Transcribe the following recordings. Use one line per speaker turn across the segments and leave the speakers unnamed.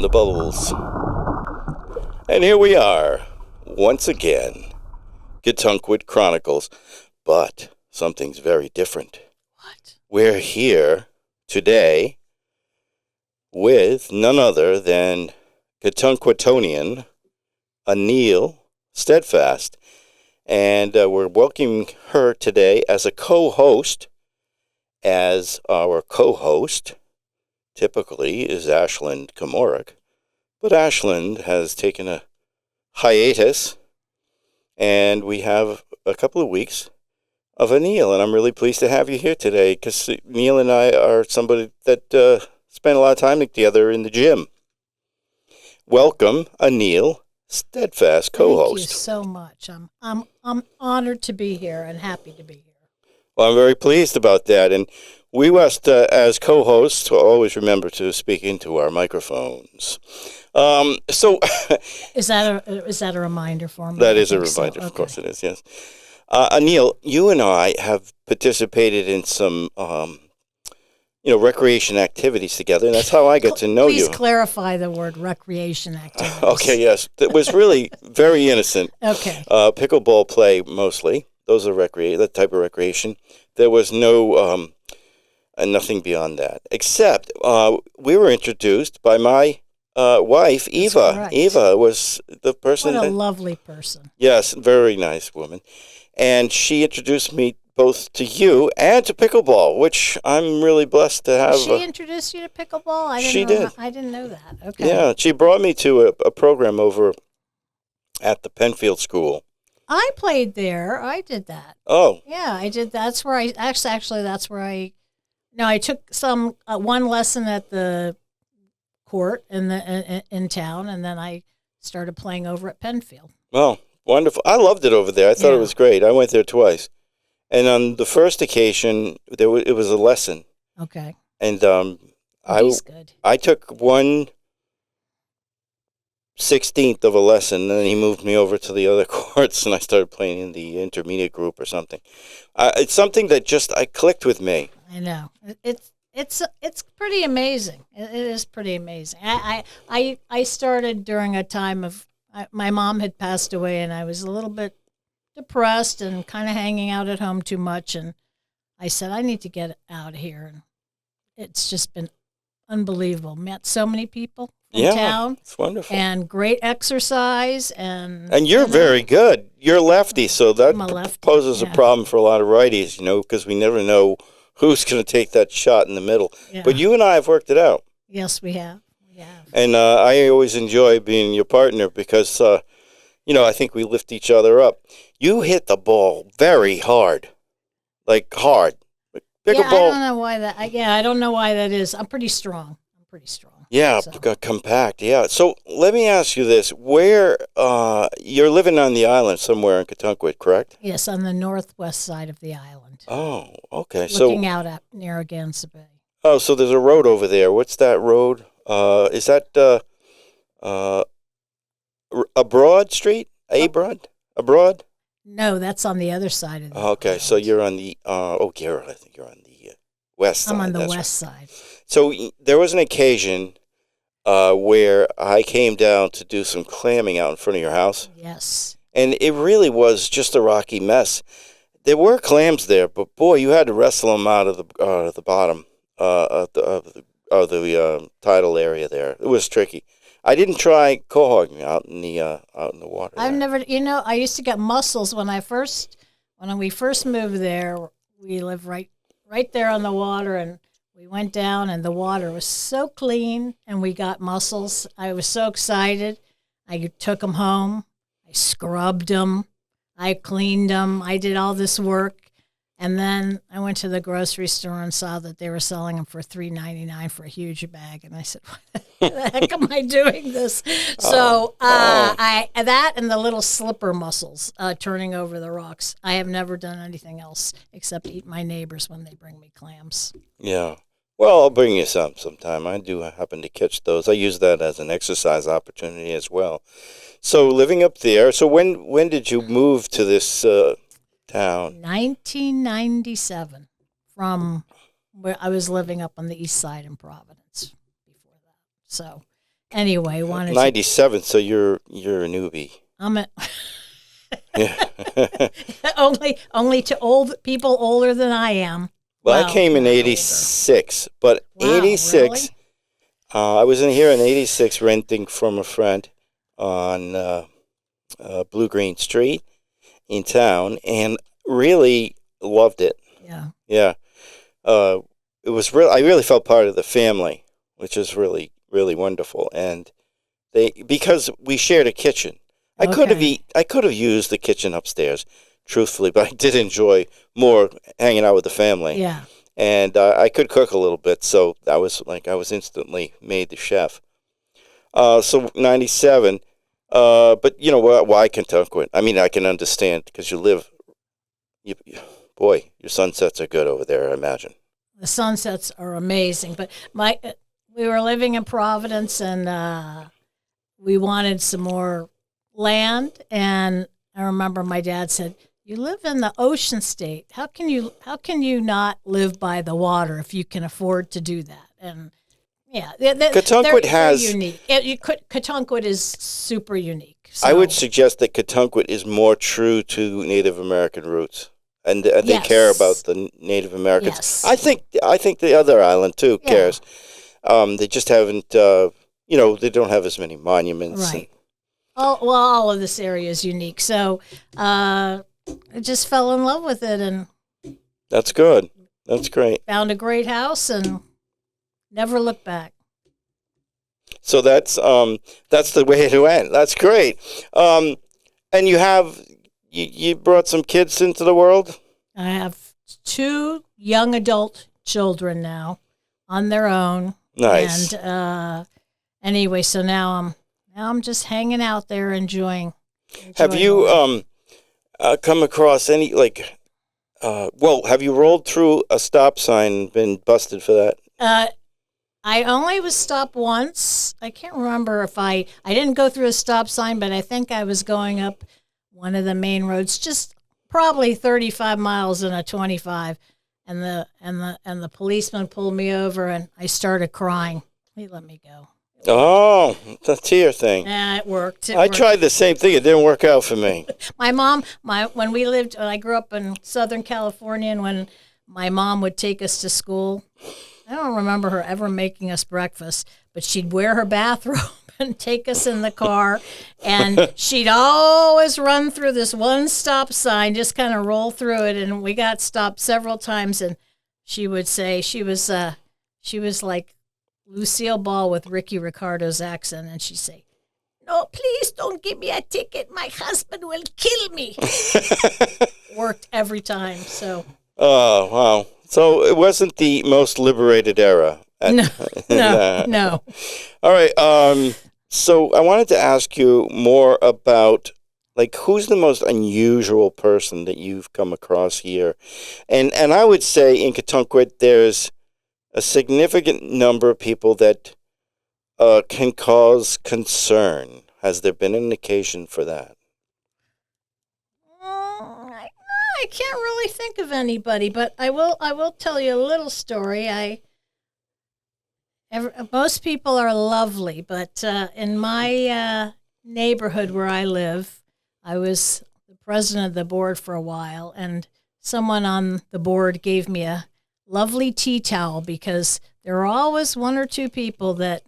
the bubbles. And here we are, once again, Getunkwit Chronicles, but something's very different.
What?
We're here today with none other than Getunkwitonian Anil Steadfast, and we're welcoming her today as a co-host. As our co-host typically is Ashland Komorik, but Ashland has taken a hiatus, and we have a couple of weeks of Anil, and I'm really pleased to have you here today because Neil and I are somebody that spent a lot of time together in the gym. Welcome, Anil Steadfast, co-host.
Thank you so much. I'm honored to be here and happy to be here.
Well, I'm very pleased about that, and we must, as co-hosts, always remember to speak into our microphones.
Is that a reminder for me?
That is a reminder,
so.
Of course it is, yes. Anil, you and I have participated in some, recreation activities together, and that's how I get to know you.
Please clarify the word recreation activities.
Okay, yes. It was really very innocent.
Okay.
Pickleball play, mostly. Those are that type of recreation. There was no... nothing beyond that, except we were introduced by my wife, Eva. Eva was the person.
What a lovely person.
Yes, very nice woman. And she introduced me both to you and to pickleball, which I'm really blessed to have.
She introduced you to pickleball?
She did.
I didn't know that. Okay.
Yeah, she brought me to a program over at the Penfield School.
I played there. I did that.
Oh.
Yeah, I did. That's where I that's where I. No, I took one lesson at the court in town, and then I started playing over at Penfield.
Oh, wonderful! I loved it over there. I thought it was great. I went there twice, and on the first occasion, it was a lesson.
Okay.
And
He's good.
I took 1/16 of a lesson, and then he moved me over to the other courts, and I started playing in the intermediate group or something. It's something that just clicked with me.
I know it's pretty amazing. It is pretty amazing. I started during a time of my mom had passed away, and I was a little bit depressed and kind of hanging out at home too much. And I said I need to get out of here. And it's just been unbelievable. Met so many people in town.
It's wonderful.
And great exercise and
you're very good. You're lefty, so that poses a problem for a lot of righties, because we never know who's going to take that shot in the middle. Yeah. But you and I have worked it out.
Yes, we have.
And I always enjoy being your partner because, I think we lift each other up. You hit the ball very hard, like hard. Pickleball.
Yeah, I don't know why that. I don't know why that is. I'm pretty strong.
Yeah, so. Compact. Yeah. So let me ask you this: where you're living on the island somewhere in Getunkwit, correct?
Yes, on the northwest side of the island.
Oh, okay.
Looking out at Narragansett Bay.
Oh, so there's a road over there. What's that road? Is that a Broad Street? Abroad?
No, that's on the other side of the
island. So you're on the I think you're on the west side.
I'm on the west side.
So there was an occasion where I came down to do some clamming out in front of your house.
Yes.
And it really was just a rocky mess. There were clams there, but boy, you had to wrestle them out of the bottom of the tidal area there. It was tricky. I didn't try cohogging out in the water.
I've never, I used to get mussels when we first moved there. We lived right there on the water, and we went down, and the water was so clean, and we got mussels. I was so excited. I took them home. I scrubbed them. I cleaned them. I did all this work. And then I went to the grocery store and saw that they were selling them for $3.99 for a huge bag. And I said, "What the heck am I doing this?" So that and the little slipper mussels turning over the rocks. I have never done anything else except eat my neighbors when they bring me clams.
Yeah. Well, I'll bring you some sometime. I do happen to catch those. I use that as an exercise opportunity as well. So living up there. So when did you move to this town?
1997. From where I was living up on the east side in Providence before that. So anyway, wanted to.
97, so you're a newbie.
I'm a,
Yeah.
only to old people older than I am.
Well,
Wow,
I came in
not older.
86, but
Wow,
86,
really?
I was in here in 86 renting from a friend on Blue Green Street in town, and really loved it.
Yeah.
Yeah. It was real. I really felt part of the family, which is really, really wonderful. And because we shared a kitchen, I could have used the kitchen upstairs, truthfully, but I did enjoy more hanging out with the family.
Yeah.
And I could cook a little bit, so I was instantly made the chef. So 97. But you know why Kentucky? I mean, I can understand because you live. Boy, your sunsets are good over there, I imagine.
The sunsets are amazing. But we were living in Providence, and we wanted some more land. And I remember my dad said, "You live in the ocean state. How can you not live by the water if you can afford to do that?" And yeah,
Katunkwit has
they're unique. Katunkwit is super unique. So.
I would suggest that Katunkwit is more true to Native American roots, and they care about the Native Americans.
Yes.
I think the other island too cares. They just haven't. They don't have as many monuments.
Right. All of this area is unique. So I just fell in love with it and.
That's good. That's great.
Found a great house and never looked back.
So that's the way it went. That's great. And you brought some kids into the world?
I have 2 young adult children now on their own.
Nice.
And anyway, so now I'm just hanging out there enjoying
Have you come across any have you rolled through a stop sign and been busted for that?
I only was stopped once. I can't remember if I didn't go through a stop sign, but I think I was going up one of the main roads, just probably 35 miles in a 25, and the policeman pulled me over, and I started crying. He let me go.
Oh, the tear thing.
Yeah, it worked.
I tried the same thing. It didn't work out for me.
My mom, when I grew up in Southern California, and when my mom would take us to school, I don't remember her ever making us breakfast, but she'd wear her bathrobe and take us in the car, and she'd always run through this one stop sign, just kind of roll through it, and we got stopped several times, and she would say she was like Lucille Ball with Ricky Ricardo's accent, and she'd say, "No, please don't give me a ticket. My husband will kill me." Worked every time, so.
Oh, wow. So it wasn't the most liberated era.
No.
All right. So I wanted to ask you more about, who's the most unusual person that you've come across here? And I would say in Katunkwit, there's a significant number of people that can cause concern. Has there been an indication for that?
I can't really think of anybody, but I will tell you a little story. Most people are lovely, but in my neighborhood where I live, I was the president of the board for a while, and someone on the board gave me a lovely tea towel because there were always 1 or 2 people that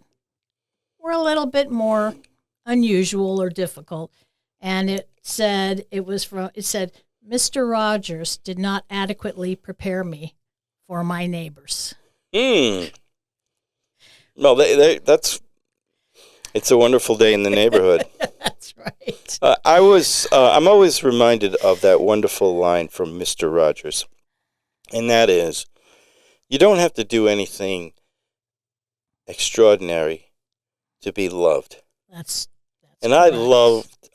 were a little bit more unusual or difficult, and it said Mr. Rogers did not adequately prepare me for my neighbors.
Well, it's a wonderful day in the neighborhood.
That's right.
I'm always reminded of that wonderful line from Mr. Rogers, and that is, you don't have to do anything extraordinary to be loved.
That's
and
correct.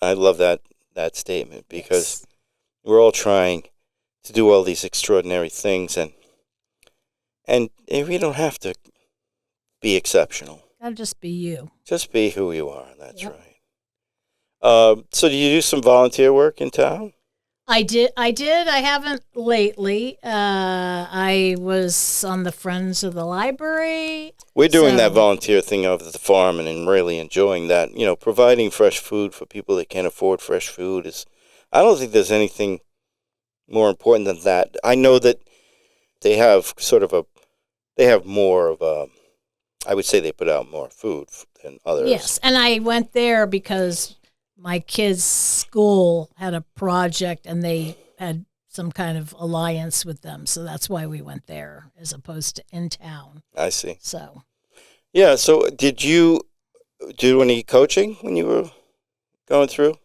I love that statement because we're all trying to do all these extraordinary things, and we don't have to be exceptional.
Gotta just be you.
Just be who you are. That's right. So do you do some volunteer work in town?
I did. I haven't lately. I was on the Friends of the Library.
We're doing that
So-
volunteer thing over at the farm and really enjoying that. Providing fresh food for people that can't afford fresh food is. I don't think there's anything more important than that. I know that they have they have more of a. I would say they put out more food than others.
Yes, and I went there because my kids' school had a project and they had some kind of alliance with them. So that's why we went there as opposed to in town.
I see.
So,
Yeah, so did you do any coaching when you were going through?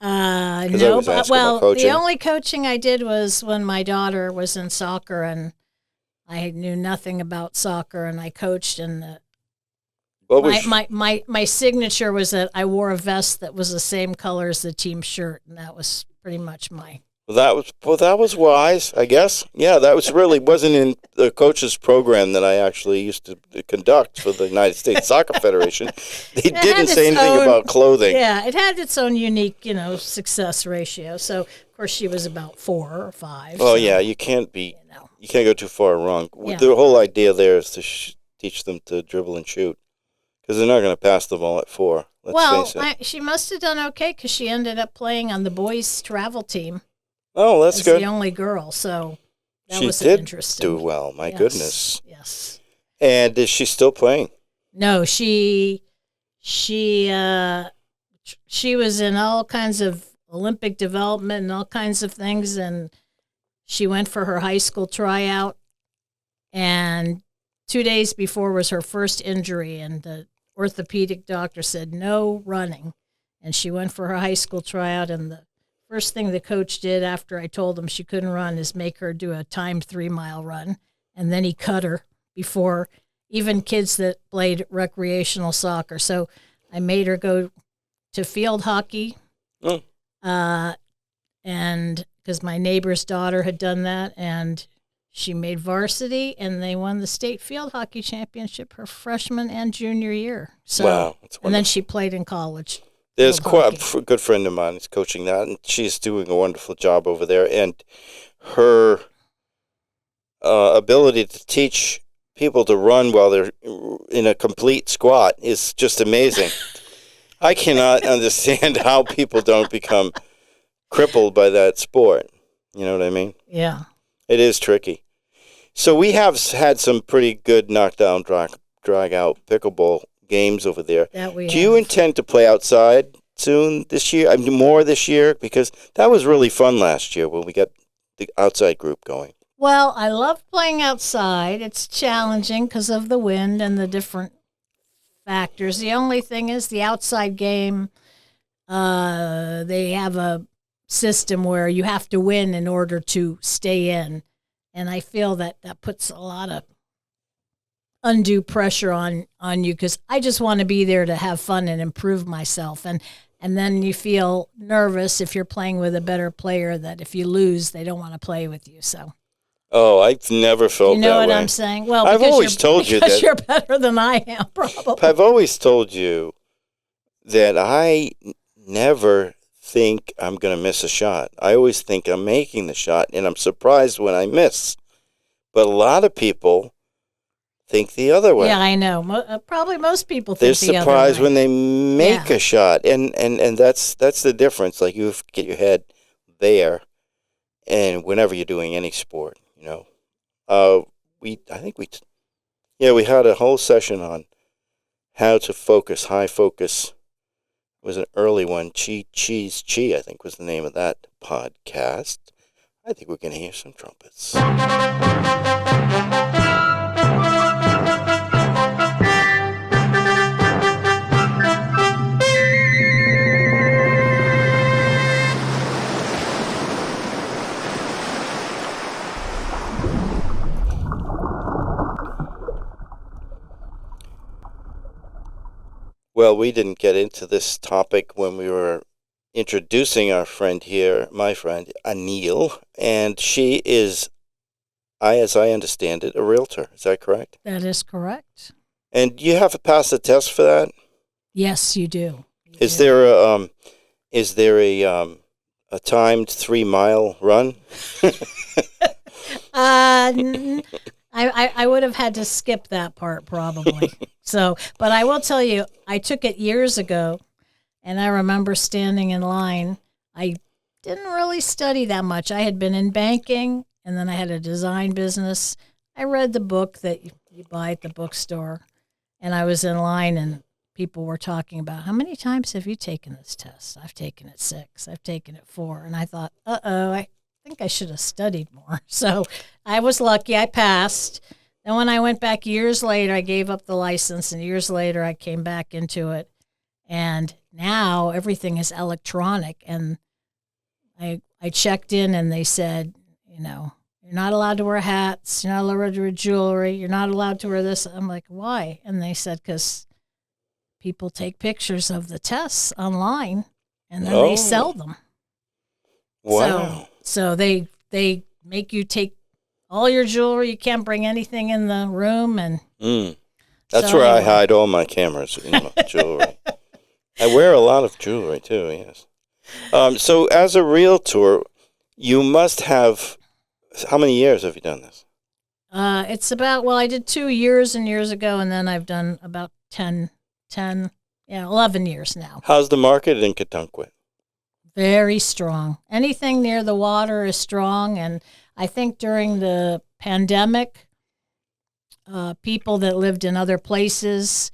I
no,
was
but,
asking about
well, the
coaching.
only coaching I did was when my daughter was in soccer and I knew nothing about soccer and I coached and
What was
my signature was that I wore a vest that was the same color as the team shirt, and that was pretty much my.
that was wise, I guess. Yeah, that wasn't in the coach's program that I actually used to conduct for the United States Soccer Federation. They didn't say anything about clothing.
Yeah, it had its own unique, success ratio. So of course she was about 4 or 5.
Oh
so,
yeah, you can't go too far wrong.
Yeah.
The whole idea there is to teach them to dribble and shoot. Because they're not going to pass the ball at 4. Let's face it.
She must have done okay because she ended up playing on the boys' travel team.
Oh, that's
as
good.
the only girl, so that
She
was
did
interesting.
do well. My
Yes,
goodness.
Yes.
And is she still playing?
No, she was in all kinds of Olympic development and all kinds of things, and she went for her high school tryout, and 2 days before was her first injury, and the orthopedic doctor said no running, and she went for her high school tryout, and the first thing the coach did after I told him she couldn't run is make her do a timed 3-mile run, and then he cut her before even kids that played recreational soccer. So I made her go to field hockey, and because my neighbor's daughter had done that, and she made varsity, and they won the state field hockey championship her freshman and junior year. So,
wow. That's
and then she played in college.
There's
field
quite a good friend of mine who's coaching that, and she's doing a wonderful job over there. And her ability to teach people to run while they're in a complete squat is just amazing. I cannot understand how people don't become crippled by that sport. You know what I mean?
Yeah.
It is tricky. So we have had some pretty good knockdown, drag out pickleball games over there. Do you intend to play outside soon this year? I mean, more this year? Because that was really fun last year when we got the outside group going.
Well, I love playing outside. It's challenging because of the wind and the different factors. The only thing is the outside game, they have a system where you have to win in order to stay in. And I feel that puts a lot of undue pressure on you because I just want to be there to have fun and improve myself. And then you feel nervous if you're playing with a better player that if you lose, they don't want to play with you. So.
Oh, I've never felt that way.
You know what I'm saying? Well,
I've always told you that
you're better than I am, probably.
I've always told you that I never think I'm going to miss a shot. I always think I'm making the shot, and I'm surprised when I miss. But a lot of people think the other way.
Yeah, I know. Probably most people
They're
think the other way.
surprised when they make a shot, and that's the difference. Like, you have to get your head there, and whenever you're doing any sport, we had a whole session on how to focus, high focus. It was an early one. Cheese, I think was the name of that podcast. I think we're going to hear some trumpets. Well, we didn't get into this topic when we were introducing our friend here, my friend, Anil, and she is, as I understand it, a realtor. Is that correct?
That is correct.
And you have to pass the test for that?
Yes, you do.
Is there a a timed 3-mile run?
I would have had to skip that part probably. So, but I will tell you, I took it years ago, and I remember standing in line. I didn't really study that much. I had been in banking, and then I had a design business. I read the book that you buy at the bookstore, and I was in line, and people were talking about, how many times have you taken this test? I've taken it 6. I've taken it 4. And I thought, I think I should have studied more. So I was lucky. I passed. Then when I went back years later, I gave up the license, and years later I came back into it. And now everything is electronic. And I checked in, and they said, you're not allowed to wear hats. You're not allowed to wear jewelry. You're not allowed to wear this. I'm like, why? And they said, because people take pictures of the tests online, and then they sell them.
Wow.
So they make you take all your jewelry. You can't bring anything in the room, and
that's where I hide all my cameras, jewelry. I wear a lot of jewelry too. Yes. So as a realtor, you must have. How many years have you done this?
It's about, I did 2 years and years ago, and then I've done about 11 years now.
How's the market in Cattunquet?
Very strong. Anything near the water is strong, and I think during the pandemic, people that lived in other places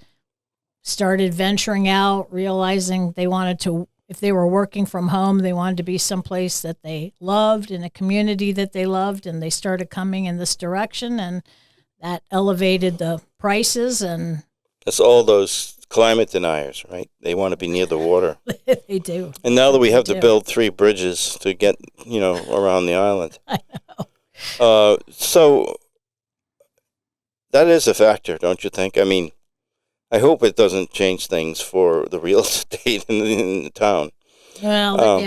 started venturing out, realizing they wanted to, if they were working from home, they wanted to be someplace that they loved, in a community that they loved, and they started coming in this direction, and that elevated the prices. And
that's all those climate deniers, right? They want to be near the water.
They do.
And now that we have to build 3 bridges to get, around the island.
I know.
So that is a factor, don't you think? I mean, I hope it doesn't change things for the real estate in the town.
Well,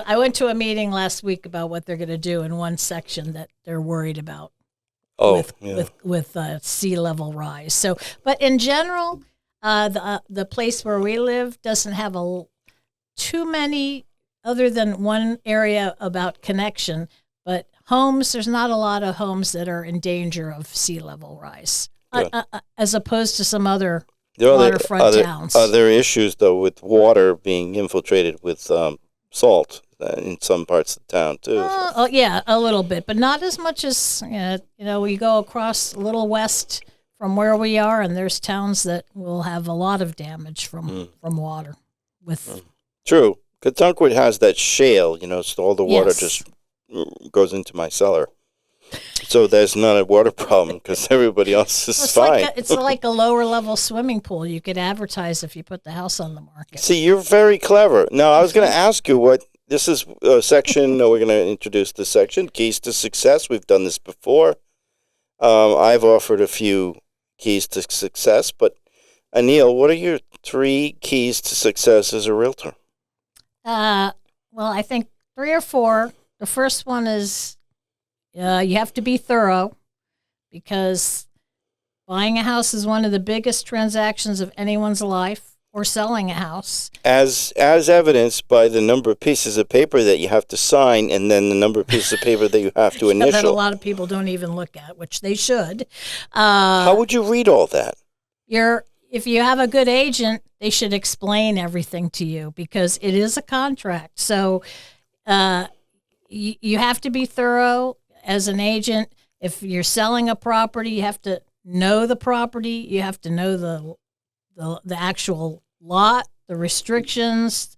I went to a meeting last week about what they're going to do in one section that they're worried about with sea level rise. So, but in general, the place where we live doesn't have too many, other than one area about connection. But homes, there's not a lot of homes that are in danger of sea level rise, as opposed to some other waterfront towns.
Are there issues, though, with water being infiltrated with salt in some parts of the town, too?
Yeah, a little bit, but not as much as, we go across a little west from where we are, and there's towns that will have a lot of damage from water.
True. Cattunquet has that shale, so all the water just goes into my cellar. So there's not a water problem because everybody else is fine.
It's like a lower level swimming pool. You could advertise if you put the house on the market.
See, you're very clever. Now, I was going to ask you what this is a section. We're going to introduce this section, Keys to Success. We've done this before. I've offered a few keys to success, but Anil, what are your 3 keys to success as a realtor?
Well, I think 3 or 4. The first one is you have to be thorough, because buying a house is one of the biggest transactions of anyone's life, or selling a house. As
evidenced by the number of pieces of paper that you have to sign, and then the number of pieces of paper that you have to initial.
That a lot of people don't even look at, which they should.
How would you read all that?
If you have a good agent, they should explain everything to you, because it is a contract. So you have to be thorough as an agent. If you're selling a property, you have to know the property. You have to know the actual lot, the restrictions,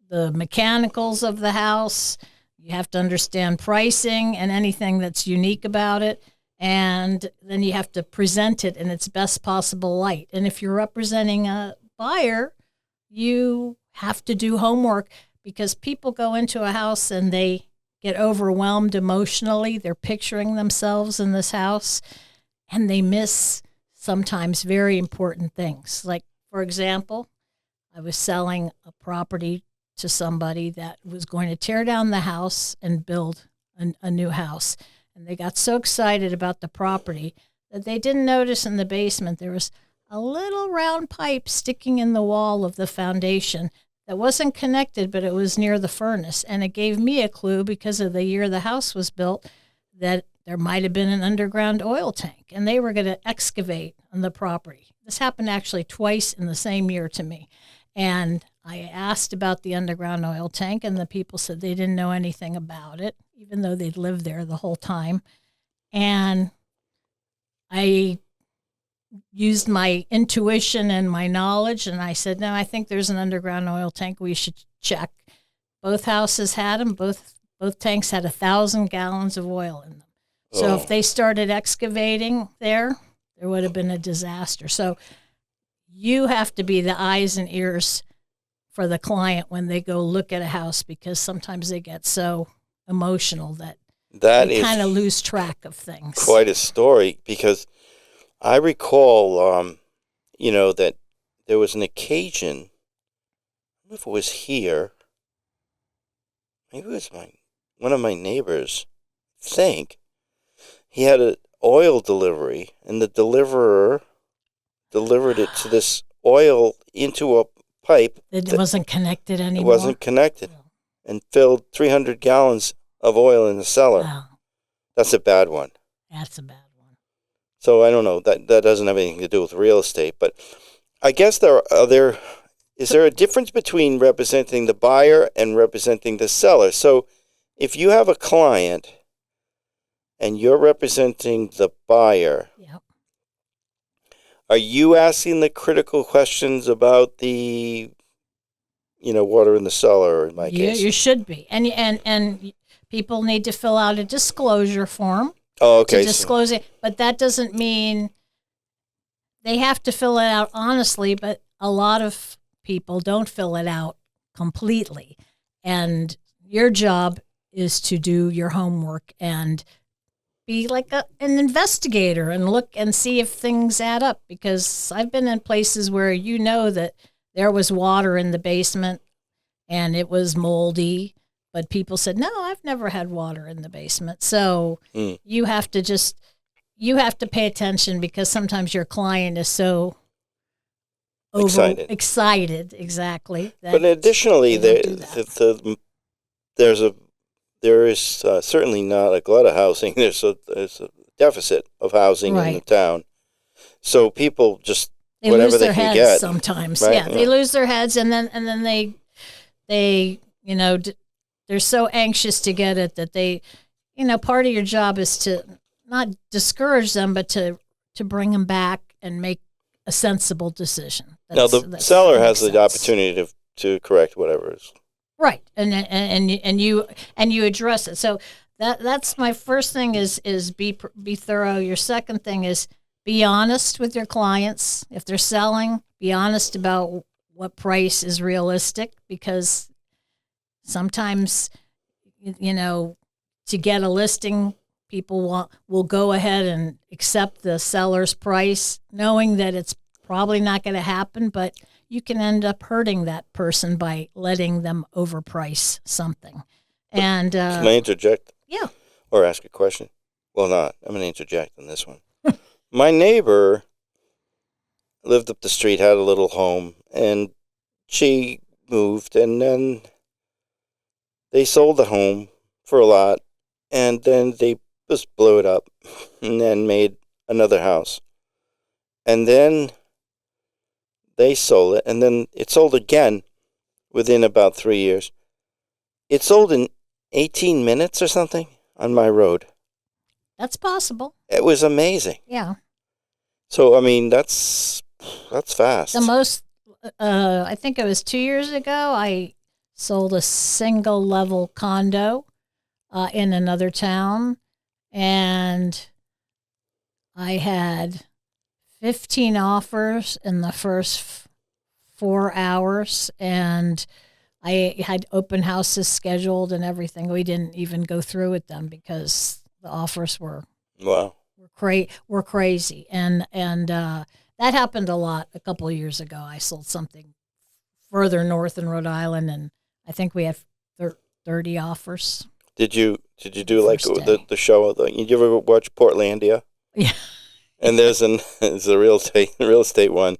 the mechanicals of the house. You have to understand pricing and anything that's unique about it. And then you have to present it in its best possible light. And if you're representing a buyer, you have to do homework, because people go into a house and they get overwhelmed emotionally. They're picturing themselves in this house, and they miss sometimes very important things. Like, for example, I was selling a property to somebody that was going to tear down the house and build a new house. And they got so excited about the property that they didn't notice in the basement there was a little round pipe sticking in the wall of the foundation that wasn't connected, but it was near the furnace. And it gave me a clue because of the year the house was built that there might have been an underground oil tank, and they were going to excavate on the property. This happened actually twice in the same year to me. And I asked about the underground oil tank, and the people said they didn't know anything about it, even though they'd lived there the whole time. And I used my intuition and my knowledge, and I said, no, I think there's an underground oil tank. We should check. Both houses had them. Both tanks had 1,000 gallons of oil in them. So if they started excavating there would have been a disaster. So you have to be the eyes and ears for the client when they go look at a house, because sometimes they get so emotional that they kind of lose track of things.
Quite a story, because I recall, that there was an occasion, I don't know if it was here, maybe it was one of my neighbors, I think. He had an oil delivery, and the deliverer delivered it to this oil into a pipe.
It wasn't connected anymore?
It wasn't connected, and filled 300 gallons of oil in the cellar.
Wow.
That's a bad one.
That's a bad one.
So I don't know. That doesn't have anything to do with real estate, but I guess is there a difference between representing the buyer and representing the seller? So if you have a client and you're representing the buyer,
yep,
are you asking the critical questions about the, water in the cellar, in my case?
You should be. And people need to fill out a disclosure form.
Oh, okay.
To disclose it, but that doesn't mean they have to fill it out honestly, but a lot of people don't fill it out completely. And your job is to do your homework and be like an investigator and look and see if things add up, because I've been in places where that there was water in the basement and it was moldy, but people said, no, I've never had water in the basement. So you have to pay attention, because sometimes your client is so excited, exactly.
But additionally, there is certainly not a glut of housing. There's a deficit of housing in the town. So people just
they
whatever
lose
they
their
can
heads
get
sometimes.
Right?
Yeah, they lose their heads, and then they they're so anxious to get it that they, part of your job is to not discourage them, but to bring them back and make a sensible decision.
Now the seller has the opportunity to correct whatever is
right, and you address it. So that's my first thing is be thorough. Your second thing is be honest with your clients. If they're selling, be honest about what price is realistic, because sometimes, to get a listing, people will go ahead and accept the seller's price, knowing that it's probably not going to happen, but you can end up hurting that person by letting them overprice something. And
can I interject?
Yeah.
Or ask a question? Well, not. I'm going to interject on this one. My neighbor lived up the street, had a little home, and she moved, and then they sold the home for a lot, and then they just blew it up and then made another house. And then they sold it, and then it sold again within about 3 years. It sold in 18 minutes or something on my road.
That's possible.
It was amazing.
Yeah.
So, I mean, that's fast.
The most, I think it was 2 years ago, I sold a single level condo in another town, and I had 15 offers in the first 4 hours, and I had open houses scheduled and everything. We didn't even go through with them because the offers were crazy, and that happened a lot a couple of years ago. I sold something further north in Rhode Island, and I think we had 30 offers.
Did you do like the show? Did you ever watch Portlandia?
Yeah.
And there's a real estate one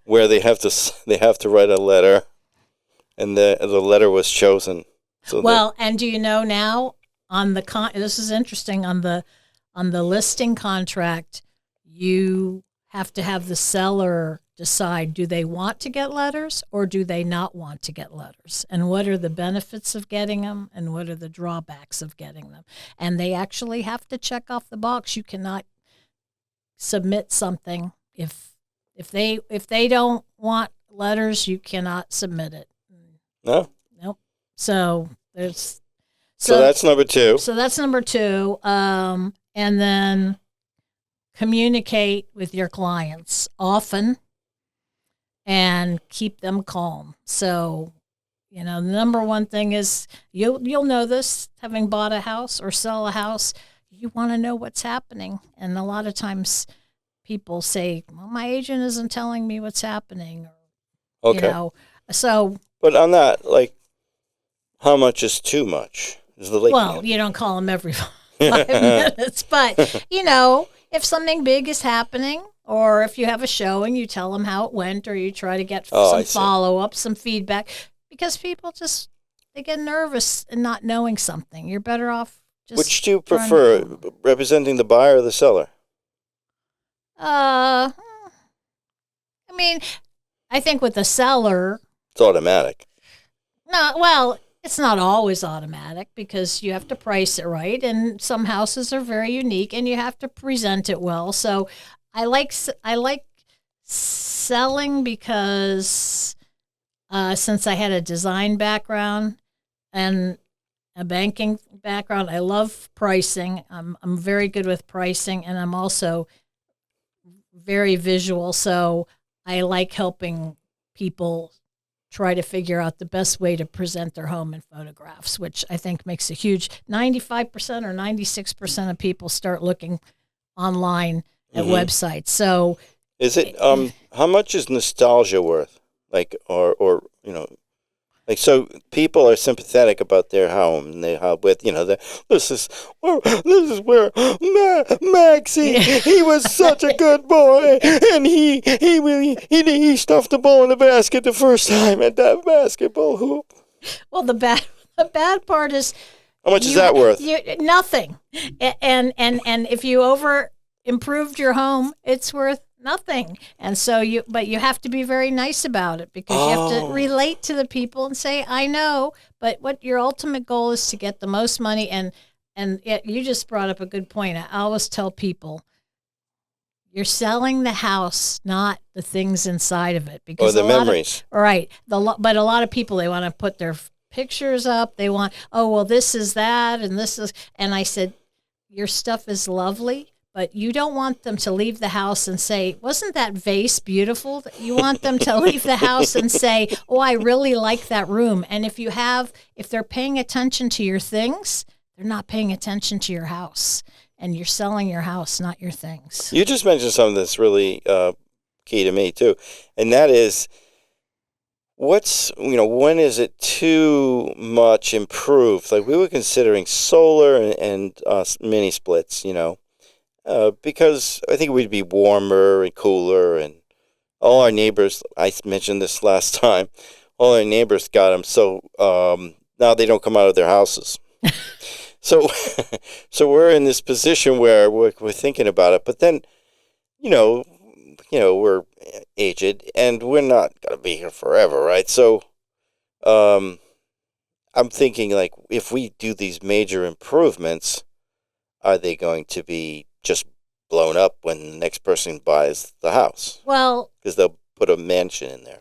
where they have to write a letter and the letter was chosen. So
Well, and do you know now on the this is interesting, on the listing contract, you have to have the seller decide, do they want to get letters or do they not want to get letters? And what are the benefits of getting them and what are the drawbacks of getting them? And they actually have to check off the box. You cannot submit something if they don't want letters, you cannot submit it.
no.
Nope. So there's
So that's number 2.
So that's number 2. And then communicate with your clients often and keep them calm. So, the number one thing is you'll know this, having bought a house or sell a house, you want to know what's happening. And a lot of times people say, well, my agent isn't telling me what's happening. Or,
Okay.
So.
But on that, like, how much is too much? Is the lake?
Well, you don't call them every 5 minutes, but, if something big is happening, or if you have a showing, you tell them how it went, or you try to get some follow-up, some feedback, because people they get nervous in not knowing something. You're better off just...
Which do you prefer, representing the buyer or the seller?
I think with the seller...
It's automatic.
No, well, it's not always automatic because you have to price it right, and some houses are very unique, and you have to present it well. So I like selling because since I had a design background and a banking background, I love pricing. I'm very good with pricing, and I'm also very visual. So I like helping people try to figure out the best way to present their home in photographs, which I think makes a huge 95% or 96% of people start looking online at websites. So
is it how much is nostalgia worth? Like or so people are sympathetic about their home and this is where Maxie, he was such a good boy, and he stuffed the ball in the basket the first time at that basketball hoop.
Well, the bad part is,
how much is that worth?
Nothing. And if you improved your home, it's worth nothing. And so you have to be very nice about it, because you have to relate to the people and say, I know, but what your ultimate goal is to get the most money. And you just brought up a good point. I always tell people, you're selling the house, not the things inside of it, because
or the memories.
Right. But a lot of people, they want to put their pictures up. They want, this is that, and this is, and I said, your stuff is lovely, but you don't want them to leave the house and say, wasn't that vase beautiful? You want them to leave the house and say, oh, I really like that room. And if they're paying attention to your things, they're not paying attention to your house. And you're selling your house, not your things.
You just mentioned something that's really key to me, too. And that is, when is it too much improved? Like, we were considering solar and mini splits, because I think we'd be warmer and cooler, and all our neighbors, I mentioned this last time, all our neighbors got them, so now they don't come out of their houses. So we're in this position where we're thinking about it, but then, we're aged, and we're not going to be here forever, right? So I'm thinking, like, if we do these major improvements, are they going to be just blown up when the next person buys the house?
Well,
because they'll put a mansion in there.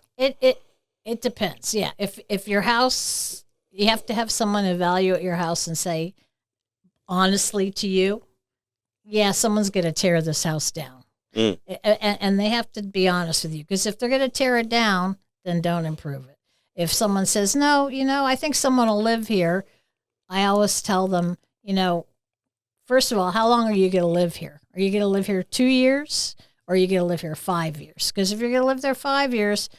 It depends. Yeah, if your house, you have to have someone evaluate your house and say honestly to you, yeah, someone's going to tear this house down, and they have to be honest with you, because if they're going to tear it down, then don't improve it. If someone says, no, I think someone will live here, I always tell them, first of all, how long are you going to live here? Are you going to live here 2 years, or are you going to live here 5 years? Because if you're going to live there 5 years,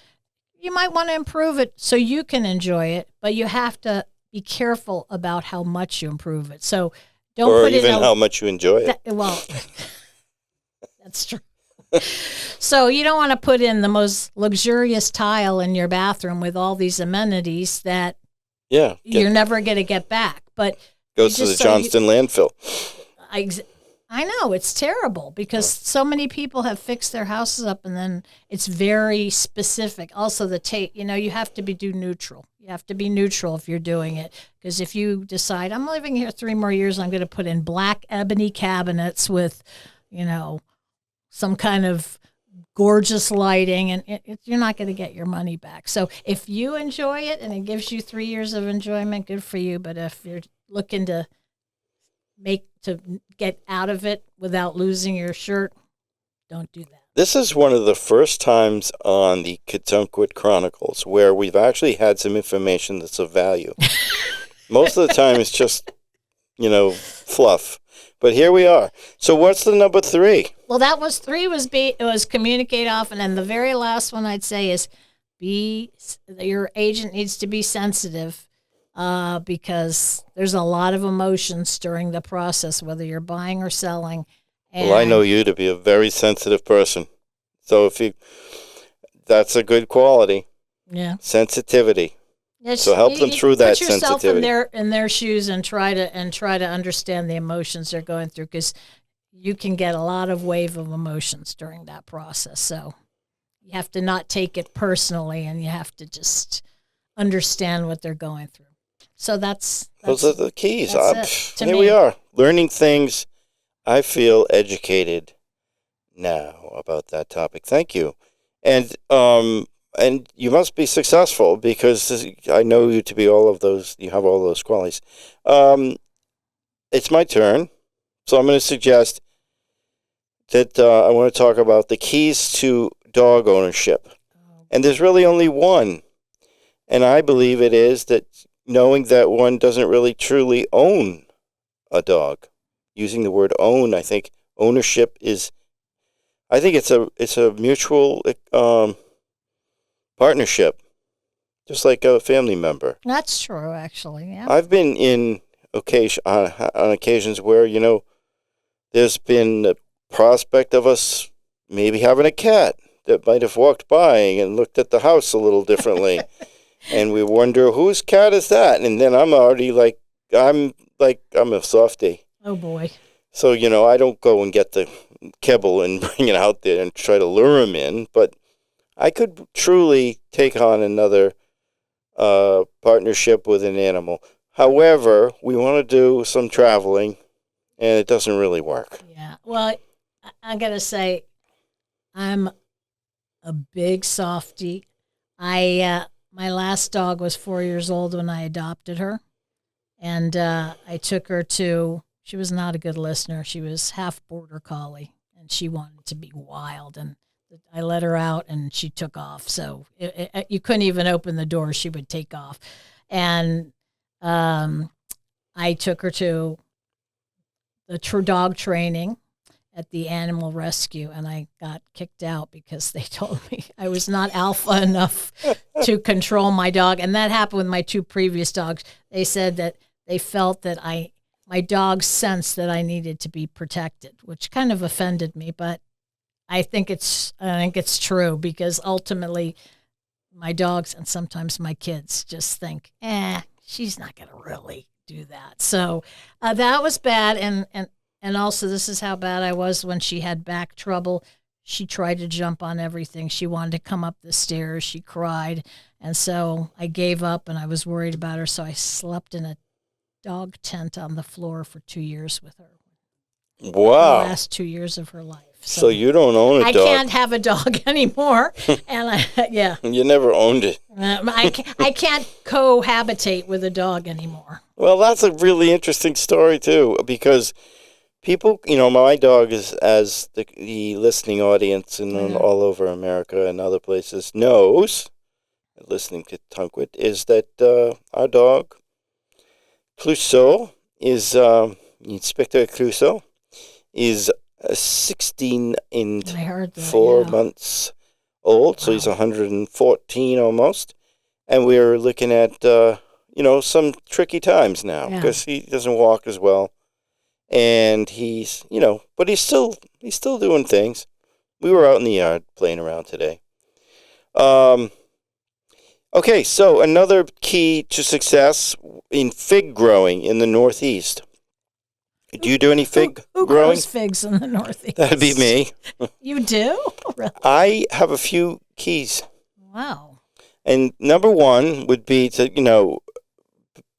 you might want to improve it so you can enjoy it, but you have to be careful about how much you improve it. So don't
or
put
even
in
how much you enjoy it.
Well, that's true. So you don't want to put in the most luxurious tile in your bathroom with all these amenities that you're never going to get back. But
goes to the Johnston landfill.
I know, it's terrible because so many people have fixed their houses up, and then it's very specific. Also, the tape, you have to do neutral. You have to be neutral if you're doing it, because if you decide, I'm living here 3 more years, I'm going to put in black ebony cabinets with, some kind of gorgeous lighting, and you're not going to get your money back. So if you enjoy it and it gives you 3 years of enjoyment, good for you. But if you're looking to get out of it without losing your shirt, don't do that.
This is one of the first times on the Katunkwit Chronicles where we've actually had some information that's of value. Most of the time it's just, fluff. But here we are. So what's the number 3?
Well, that was 3 was communicate often, and the very last one I'd say is your agent needs to be sensitive. Because there's a lot of emotions during the process, whether you're buying or selling.
Well, I know you to be a very sensitive person. So that's a good quality.
Yeah.
Sensitivity. So help them through that sensitivity.
Put yourself in their shoes and try to understand the emotions they're going through, because you can get a lot of wave of emotions during that process. So you have to not take it personally, and you have to just understand what they're going through. So those
are the keys.
Here
we are, learning things. I feel educated now about that topic. Thank you, and you must be successful, because I know you to be all of those. You have all those qualities. It's my turn, so I'm going to suggest that I want to talk about the keys to dog ownership, and there's really only one, and I believe it is that. Knowing that one doesn't really truly own a dog. Using the word own, I think ownership is. I think it's a mutual partnership, just like a family member.
That's true, actually. Yeah.
I've been on occasions where there's been a prospect of us maybe having a cat that might have walked by and looked at the house a little differently. And we wonder, whose cat is that? And then I'm already I'm a softie.
Oh, boy.
So, I don't go and get the kibble and bring it out there and try to lure him in. But I could truly take on another partnership with an animal. However, we want to do some traveling, and it doesn't really work.
Yeah. Well, I got to say, I'm a big softie. My last dog was 4 years old when I adopted her, and I took her she was not a good listener. She was half border collie, and she wanted to be wild, and I let her out, and she took off. So you couldn't even open the door. She would take off. And I took her to the dog training at the animal rescue, and I got kicked out because they told me I was not alpha enough to control my dog. And that happened with my 2 previous dogs. They said that they felt that my dog sensed that I needed to be protected, which kind of offended me, but I think it's true, because ultimately my dogs and sometimes my kids just think, she's not going to really do that. So that was bad. And also, this is how bad I was when she had back trouble. She tried to jump on everything. She wanted to come up the stairs. She cried. And so I gave up, and I was worried about her. So I slept in a dog tent on the floor for 2 years with her.
Wow.
The last 2 years of her life.
So you don't own a dog.
I can't have a dog anymore. And yeah.
You never owned it.
I can't cohabitate with a dog anymore.
Well, that's a really interesting story, too, because people, my dog is, as the listening audience and all over America and other places knows, listening to Tunkwit, is that our dog, Clouseau, is, Inspector Clouseau, is 16 and 4 months old, so he's 114 almost. And we're looking at, some tricky times now, because he doesn't walk as well. And he's, but he's still doing things. We were out in the yard playing around today. Okay, so another key to success in fig growing in the Northeast. Do you do any fig
Who
growing?
grows figs in the Northeast?
That'd be me.
You do? Really?
I have a few keys.
Wow.
And number one would be to,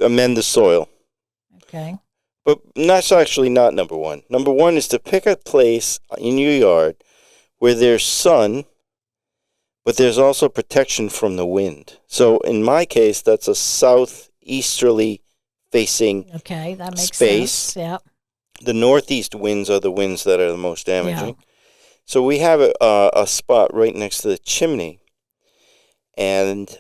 amend the soil.
Okay.
But that's actually not number one. Number one is to pick a place in your yard where there's sun, but there's also protection from the wind. So in my case, that's a southeasterly facing
Okay, that makes
space.
sense. Yeah.
The northeast winds are the winds that are the most damaging.
Yeah.
So we have a spot right next to the chimney. And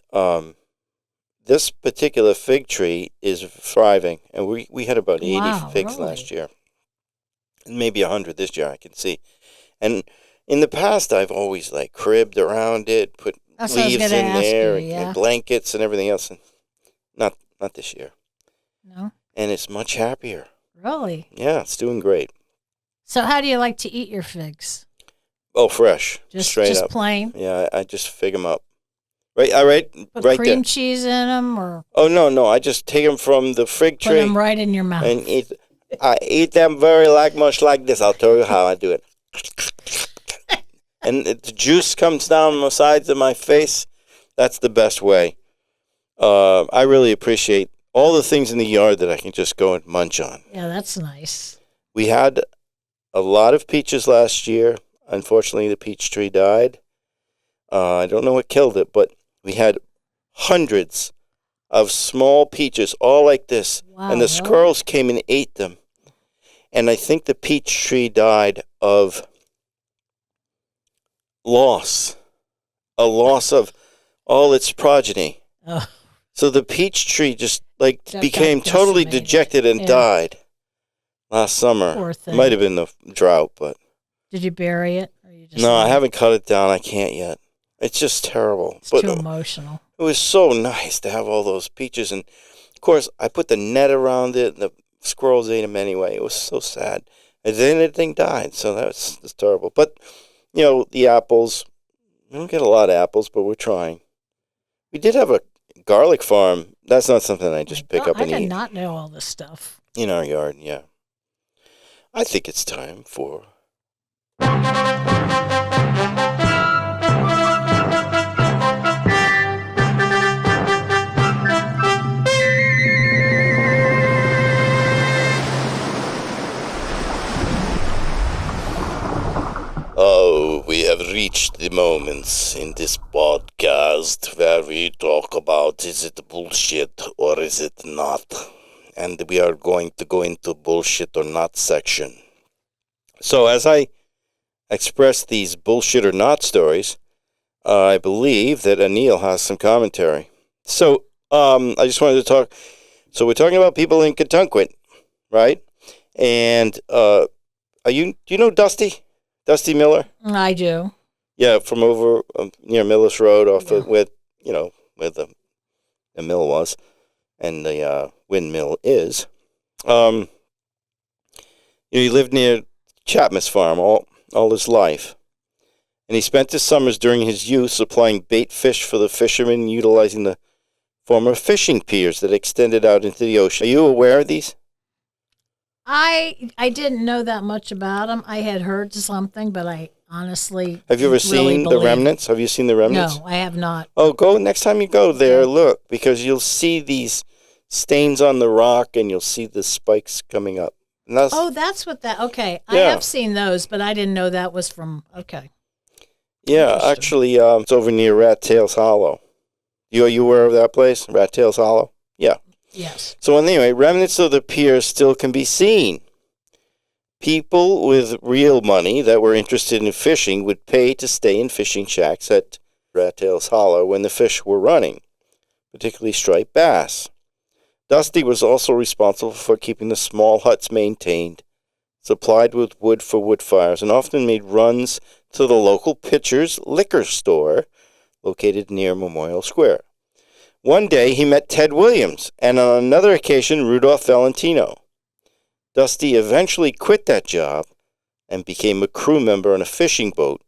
this particular fig tree is thriving. And we had about 80 figs
really?
last year. And maybe 100 this year, I can see. And in the past, I've always cribbed around it, put leaves in there, and blankets and everything else. And not this year.
No.
And it's much happier.
Really?
Yeah, it's doing great.
So how do you like to eat your figs?
Oh, fresh, straight
just
up.
Plain?
Yeah, I just fig them up. Right,
Put
right
cream
there.
cheese in them, or
Oh no! I just take them from the fig tree.
put them right in your mouth.
And eat. I eat them very much like this. I'll tell you how I do it. And the juice comes down the sides of my face. That's the best way. I really appreciate all the things in the yard that I can just go and munch on.
Yeah, that's nice.
We had a lot of peaches last year. Unfortunately, the peach tree died. I don't know what killed it, but we had hundreds of small peaches, all like this.
Wow,
and the
really?
squirrels came and ate them. And I think the peach tree died of loss. A loss of all its progeny.
Oh.
So the peach tree just
Got
became totally
decimated.
dejected and died last summer.
Poor thing.
It might have been the drought, but
Did you bury it? Or you just
no, I haven't cut it down. I can't yet. It's just terrible.
It's
but
too emotional.
it was so nice to have all those peaches, and of course I put the net around it, and the squirrels ate them anyway. It was so sad. And then everything died, so that's terrible. But the apples. We don't get a lot of apples, but we're trying. We did have a garlic farm. That's not something I just pick up and
I did
eat.
not know all this stuff.
In our yard, yeah. I think it's time for... Oh, we have reached the moments in this podcast where we talk about is it bullshit or is it not? And we are going to go into bullshit or not section. So as I express these bullshit or not stories, I believe that Anil has some commentary. So I just wanted to talk. So we're talking about people in Ketunkwit, right? And do you know Dusty? Dusty Miller?
I do.
Yeah, from over near Millis Road, off where the mill was, and the windmill is. He lived near Chapman's farm all his life, and he spent his summers during his youth supplying bait fish for the fishermen, utilizing the former fishing piers that extended out into the ocean. Are you aware of these?
I didn't know that much about them. I had heard something, but I honestly
Have you ever seen the remnants? Have you seen the remnants?
No, I have not.
Oh, go next time you go there, look, because you'll see these stains on the rock and you'll see the spikes coming up. And
that's what that, okay. I have seen those, but I didn't know that was from, okay.
Yeah, actually, it's over near Rat Tails Hollow. Are you aware of that place, Rat Tails Hollow? Yeah.
Yes.
So anyway, remnants of the pier still can be seen. People with real money that were interested in fishing would pay to stay in fishing shacks at Rat Tails Hollow when the fish were running, particularly striped bass. Dusty was also responsible for keeping the small huts maintained, supplied with wood for wood fires, and often made runs to the local Pitcher's liquor store located near Memorial Square. One day he met Ted Williams, and on another occasion Rudolph Valentino. Dusty eventually quit that job and became a crew member on a fishing boat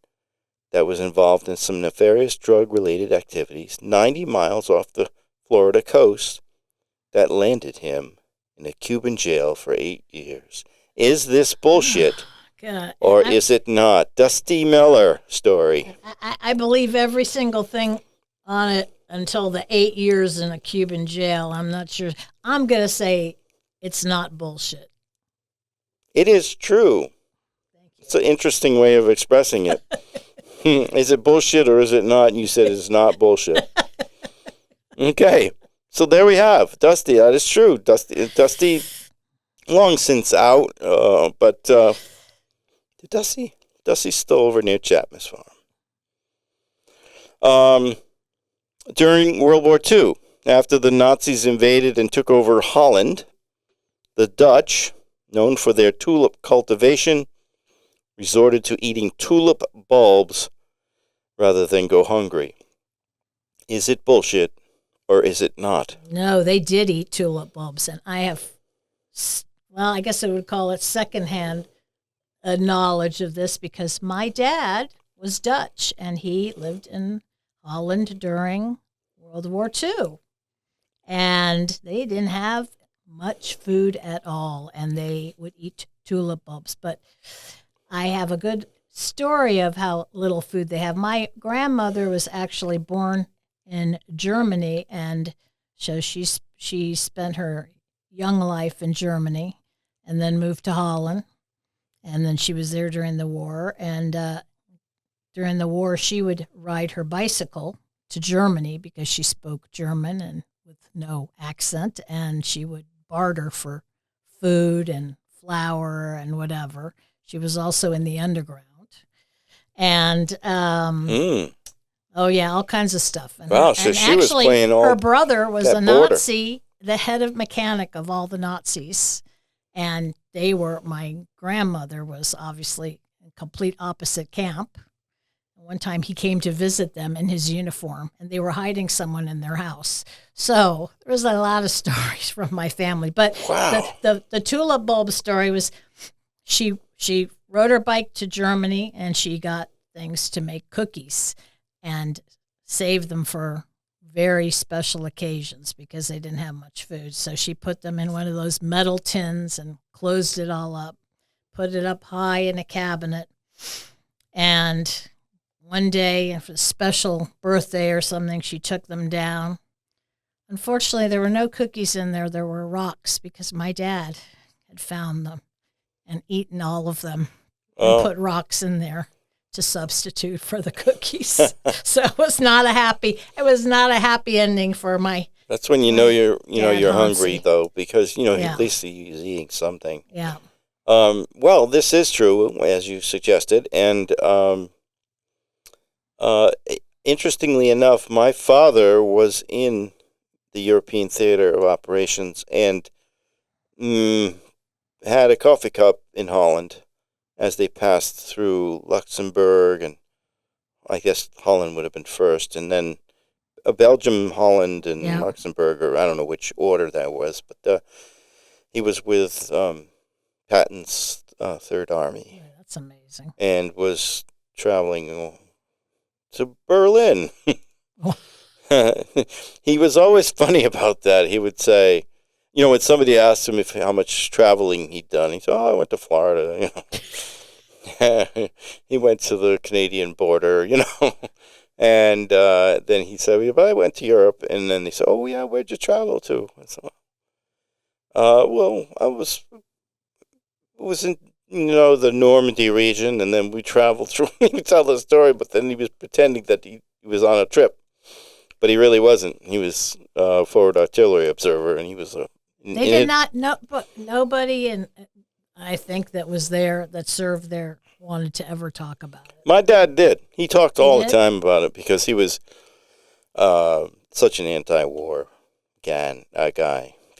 that was involved in some nefarious drug-related activities 90 miles off the Florida coast that landed him in a Cuban jail for 8 years. Is this bullshit?
God.
Or is it not? Dusty Miller story.
I believe every single thing on it until the 8 years in a Cuban jail. I'm not sure. I'm going to say it's not bullshit.
It is true. It's an interesting way of expressing it. Is it bullshit or is it not? And you said it's not bullshit. Okay. So there we have Dusty. That is true. Dusty long since out, but Dusty's still over near Chapman's Farm. During World War II, after the Nazis invaded and took over Holland, the Dutch, known for their tulip cultivation, resorted to eating tulip bulbs rather than go hungry. Is it bullshit or is it not?
No, they did eat tulip bulbs, and I have, well, I guess I would call it secondhand knowledge of this because my dad was Dutch, and he lived in Holland during World War II. And they didn't have much food at all, and they would eat tulip bulbs. But I have a good story of how little food they have. My grandmother was actually born in Germany, and so she spent her young life in Germany and then moved to Holland. And then she was there during the war. And during the war, she would ride her bicycle to Germany because she spoke German and with no accent. And she would barter for food and flour and whatever. She was also in the underground. And, oh, yeah, all kinds of stuff. And
wow, so she was playing all
her brother was a
border.
Nazi, the head of mechanic of all the Nazis. And my grandmother was obviously in complete opposite camp. One time he came to visit them in his uniform, and they were hiding someone in their house. So there was a lot of stories from my family. But
wow.
the tulip bulb story was she rode her bike to Germany, and she got things to make cookies and saved them for very special occasions because they didn't have much food. So she put them in one of those metal tins and closed it all up, put it up high in a cabinet. And one day, for a special birthday or something, she took them down. Unfortunately, there were no cookies in there. There were rocks because my dad had found them and eaten all of them and put rocks in there to substitute for the cookies. So it was not a happy ending for my.
That's when you know you're hungry
Hansi.
though, because at least he's eating something.
Yeah.
Well, this is true as you suggested, and interestingly enough, my father was in the European Theater of Operations and had a coffee cup in Holland as they passed through Luxembourg, and I guess Holland would have been first, and then Belgium, Holland, and Luxembourg, or I don't know which order that was, but he was with Patton's Third Army.
Yeah, that's amazing.
And was traveling to Berlin. He was always funny about that. He would say, when somebody asked him how much traveling he'd done, he said, I went to Florida, He went to the Canadian border, And then he said, but I went to Europe. And then they said, oh, yeah, where'd you travel to? I said, well, I was in, the Normandy region, and then we traveled through. He would tell the story, but then he was pretending that he was on a trip. But he really wasn't. He was a forward artillery observer, and he was a...
They did not know, but nobody, and I think that was there, that served there, wanted to ever talk about it.
My dad did. He talked all the time about it because he was such an anti-war guy,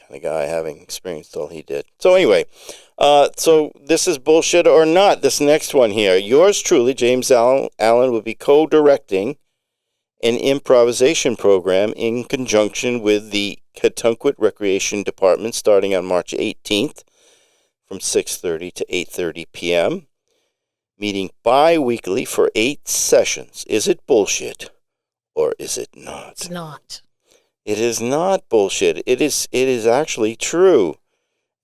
having experienced all he did. So anyway, so this is bullshit or not. This next one here, yours truly, James Allen, will be co-directing an improvisation program in conjunction with the Katunkwit Recreation Department starting on March 18th from 6:30 to 8:30 p.m. meeting bi-weekly for 8 sessions. Is it bullshit or is it not?
It's not.
It is not bullshit. It is actually true.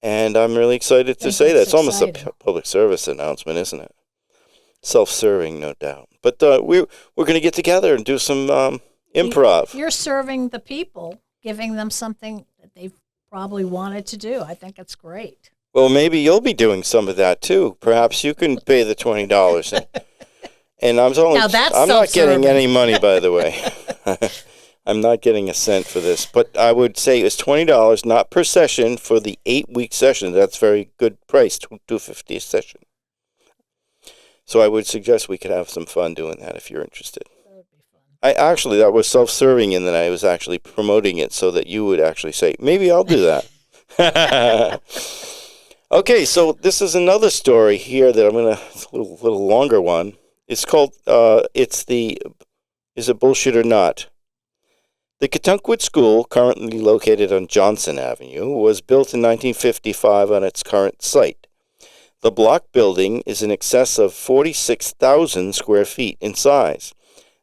And I'm really excited to say that. It's almost a public service announcement, isn't it? Self-serving, no doubt. But we're going to get together and do some improv.
You're serving the people, giving them something that they've probably wanted to do. I think it's great.
Well, maybe you'll be doing some of that too. Perhaps you can pay the $20. And I'm not getting any money, by the way. I'm not getting a cent for this, but I would say it's $20, not per session, for the 8-week session. That's very good price, $250 a session. So I would suggest we could have some fun doing that if you're interested.
That would be fun.
That was self-serving, and then I was actually promoting it so that you would actually say, maybe I'll do that. Okay, so this is another story here that it's a little longer one. It's called, Is it Bullshit or Not? The Ketunkwit School, currently located on Johnson Avenue, was built in 1955 on its current site. The block building is in excess of 46,000 square feet in size.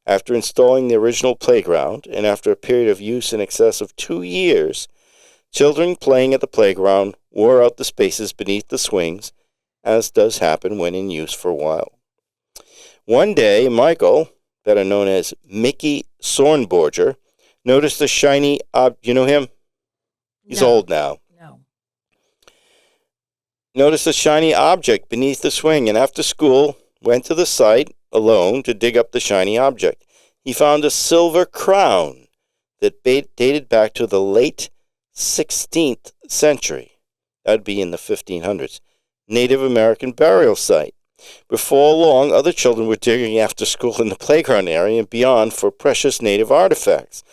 After installing the original playground, and after a period of use in excess of 2 years, children playing at the playground wore out the spaces beneath the swings, as does happen when in use for a while. One day, Michael, better known as Mickey Sornborger, noticed a shiny you know him? He's old now.
No.
Noticed a shiny object beneath the swing, and after school, went to the site alone to dig up the shiny object. He found a silver crown that dated back to the late 16th century. That'd be in the 1500s. Native American burial site. Before long, other children were digging after school in the playground area and beyond for precious native artifacts,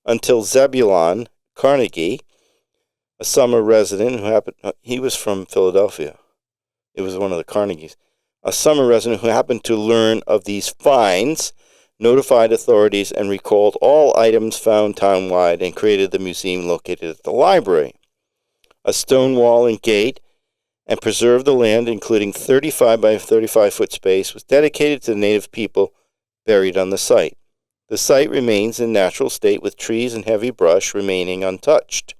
until Zebulon Carnegie, a summer resident he was from Philadelphia. It was one of the Carnegies. A summer resident who happened to learn of these finds, notified authorities, and recalled all items found townwide and created the museum located at the library. A stone wall and gate and preserved the land, including 35 by 35 foot space, was dedicated to the native people buried on the site. The site remains in natural state with trees and heavy brush remaining untouched.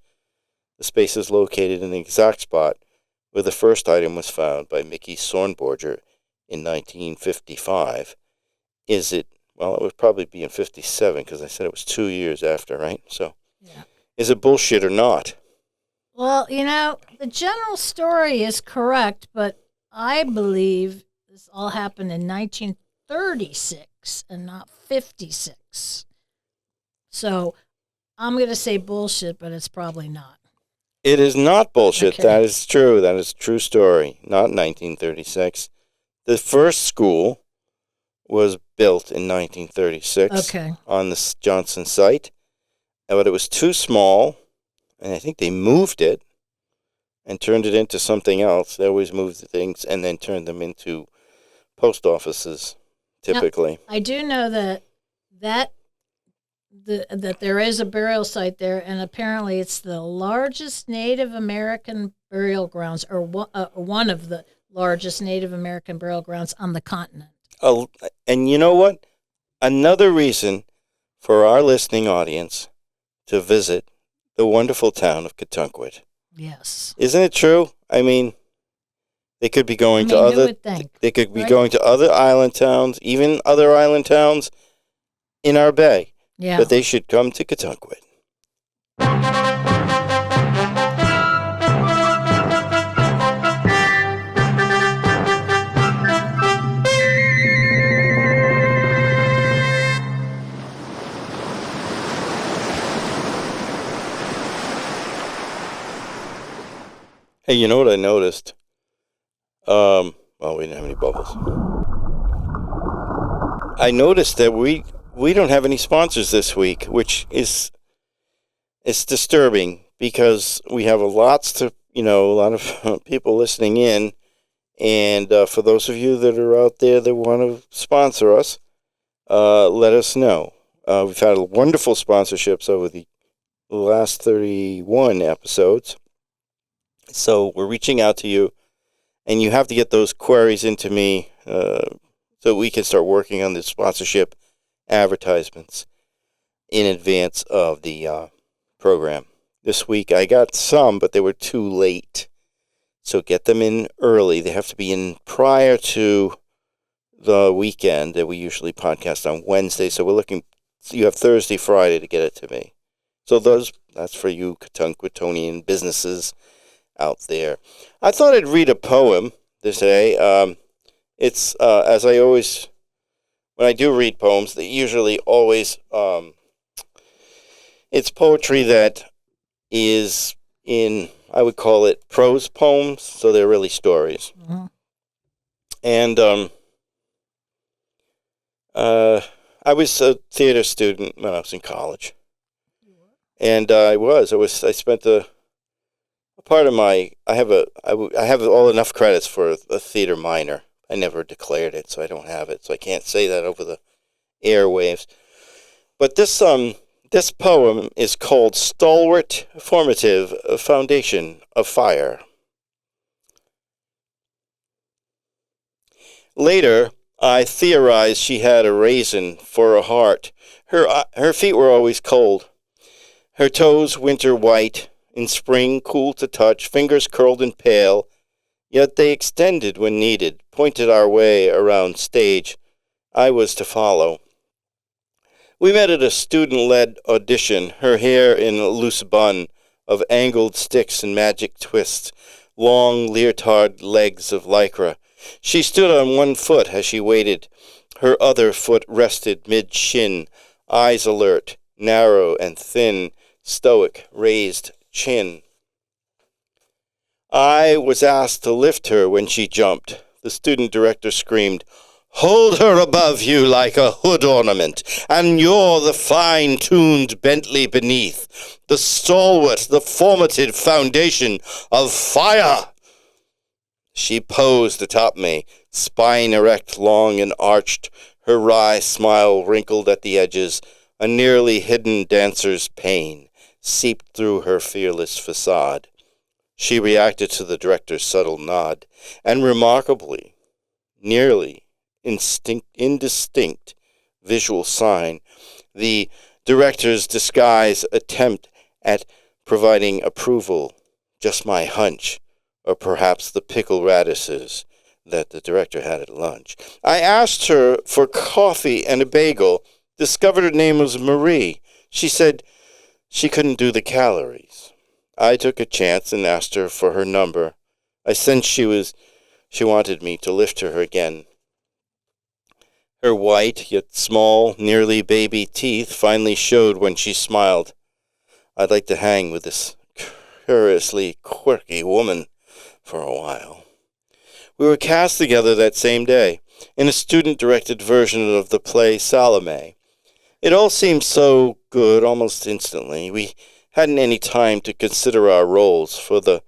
The space is located in the exact spot where the first item was found by Mickey Sornborger in 1955. It would probably be in 57 because I said it was 2 years after, right? So, yeah. Is it bullshit or not?
Well, the general story is correct, but I believe this all happened in 1936 and not 56. So I'm going to say bullshit, but it's probably not.
It is not bullshit.
Okay.
That is true. That is a true story. Not 1936. The first school was built in 1936 on the Johnson site, but it was too small, and I think they moved it and turned it into something else. They always moved the things and then turned them into post offices, typically.
Now, I do know that there is a burial site there, and apparently it's the largest Native American burial grounds, or one of the largest Native American burial grounds on the continent.
And you know what? Another reason for our listening audience to visit the wonderful town of Ketunkwit.
Yes.
Isn't it true? I mean, they could be going to other. They could be going to other island towns, even other island towns in our bay.
Yeah.
But they should come to Ketunkwit. Hey, you know what I noticed? We didn't have any bubbles. I noticed that we don't have any sponsors this week, which is disturbing because we have a lot of people listening in, and for those of you that are out there that want to sponsor us, let us know. We've had wonderful sponsorships over the last 31 episodes. So we're reaching out to you, And you have to get those queries into me so we can start working on the sponsorship advertisements in advance of the program. This week I got some, but they were too late. So get them in early. They have to be in prior to the weekend that we usually podcast on Wednesday. So you have Thursday, Friday to get it to me. So that's for you Catungquitonian businesses out there. I thought I'd read a poem today. It's, as I always, when I do read poems, they usually always, it's poetry that is in, I would call it prose poems, so they're really stories. Mm-hmm. And I was a theater student when I was in college. And I spent a part of my, I have all enough credits for a theater minor. I never declared it, so I don't have it, so I can't say that over the airwaves. But this poem is called Stalwart Formative Foundation of Fire. Later, I theorized she had a raisin for a heart. Her feet were always cold. Her toes winter white, in spring cool to touch, fingers curled and pale, yet they extended when needed, pointed our way around stage. I was to follow. We met at a student-led audition, her hair in a loose bun of angled sticks and magic twists, long leotard legs of lycra. She stood on one foot as she waited. Her other foot rested mid-shin, eyes alert, narrow and thin, stoic, raised chin. I was asked to lift her when she jumped. The student director screamed, "Hold her above you like a hood ornament, and you're the fine-tuned Bentley beneath, the stalwart, the formative foundation of fire." She posed atop me, spine erect, long and arched, her wry smile wrinkled at the edges, a nearly hidden dancer's pain seeped through her fearless facade. She reacted to the director's subtle nod, and remarkably, nearly indistinct visual sign, the director's disguised attempt at providing approval, just my hunch, or perhaps the pickle radishes that the director had at lunch. I asked her for coffee and a bagel, discovered her name was Marie. She said she couldn't do the calories. I took a chance and asked her for her number. I sensed she wanted me to lift her again. Her white, yet small, nearly baby teeth finally showed when she smiled. I'd like to hang with this curiously quirky woman for a while. We were cast together that same day in a student-directed version of the play Salome. It all seemed so good almost instantly. We hadn't any time to consider our roles for the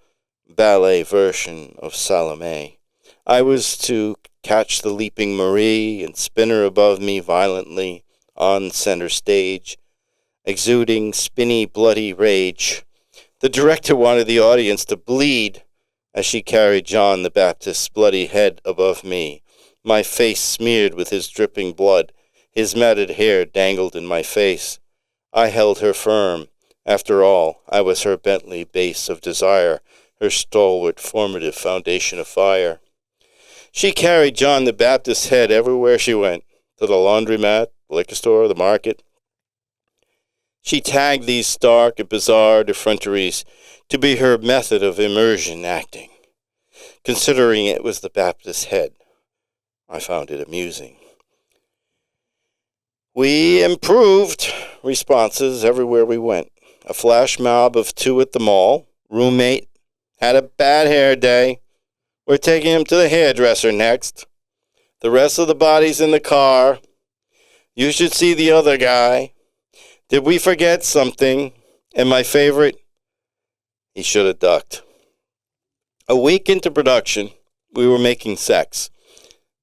ballet version of Salome. I was to catch the leaping Marie and spin her above me violently on center stage, exuding spinny, bloody rage. The director wanted the audience to bleed as she carried John the Baptist's bloody head above me, my face smeared with his dripping blood. His matted hair dangled in my face. I held her firm. After all, I was her Bentley base of desire, her stalwart formative foundation of fire. She carried John the Baptist's head everywhere she went, to the laundromat, the liquor store, the market. She tagged these stark and bizarre effronteries to be her method of immersion acting. Considering it was the Baptist's head, I found it amusing. We improved responses everywhere we went. A flash mob of 2 at the mall. Roommate had a bad hair day. We're taking him to the hairdresser next. The rest of the bodies in the car. You should see the other guy. Did we forget something? And my favorite, he should have ducked. A week into production, we were making sex.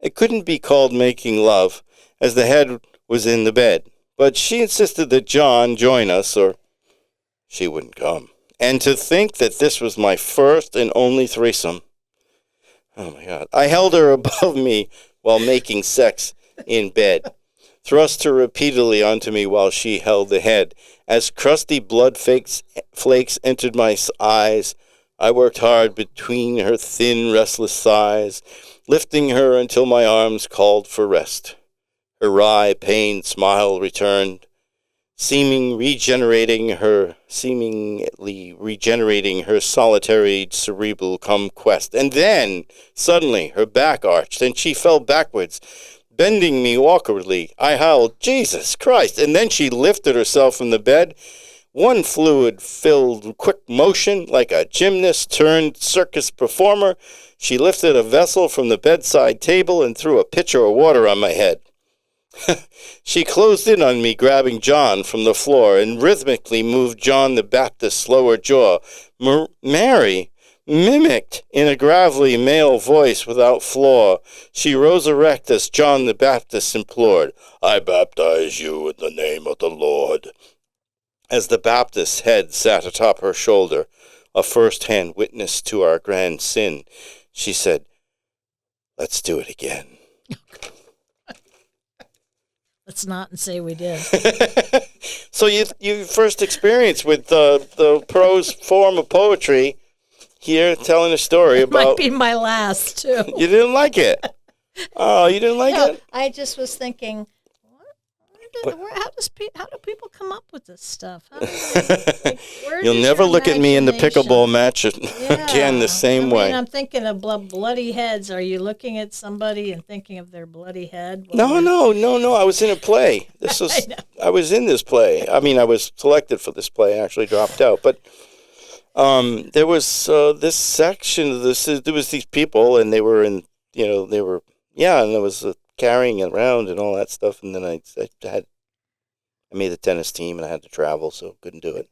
It couldn't be called making love, as the head was in the bed, but she insisted that John join us, or she wouldn't come. And to think that this was my first and only threesome. Oh, my God. I held her above me while making sex in bed, thrust her repeatedly onto me while she held the head. As crusty blood flakes entered my eyes, I worked hard between her thin, restless thighs, lifting her until my arms called for rest. Her wry, pained smile returned, seemingly regenerating her solitary cerebral quest. And then, suddenly, her back arched, and she fell backwards, bending me awkwardly. I howled, Jesus Christ! And then she lifted herself from the bed. One fluid-filled quick motion, like a gymnast turned circus performer, she lifted a vessel from the bedside table and threw a pitcher of water on my head. She closed in on me, grabbing John from the floor, and rhythmically moved John the Baptist's lower jaw. Mary mimicked in a gravelly male voice without flaw. She rose erect as John the Baptist implored, I baptize you in the name of the Lord. As the Baptist's head sat atop her shoulder, a first-hand witness to our grand sin, she said, let's do it again.
Let's not and say we did.
So you first experience with the prose form of poetry here, telling a story about.
Might be my last too.
You didn't like it. Oh, you didn't like it.
I just was thinking, how do people come up with this stuff?
You'll never look at me in the pickleball match again the same way.
I'm thinking of bloody heads. Are you looking at somebody and thinking of their bloody head?
No. I was in a play. I was in this play. I mean, I was selected for this play. I actually dropped out, but there was this section of this. There was these people, and they were in. And there was carrying it around and all that stuff, and then I made the tennis team, and I had to travel, so couldn't do it.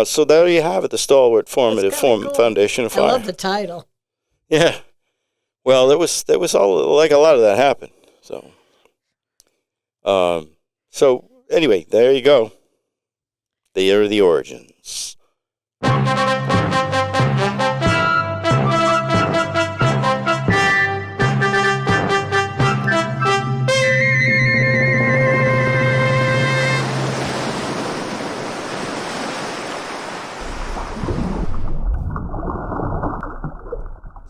So there you have it, the stalwart formative cool. Foundation of Fire.
I love the title.
Yeah. Well, there was all like a lot of that happened. So anyway, there you go. There are the origins.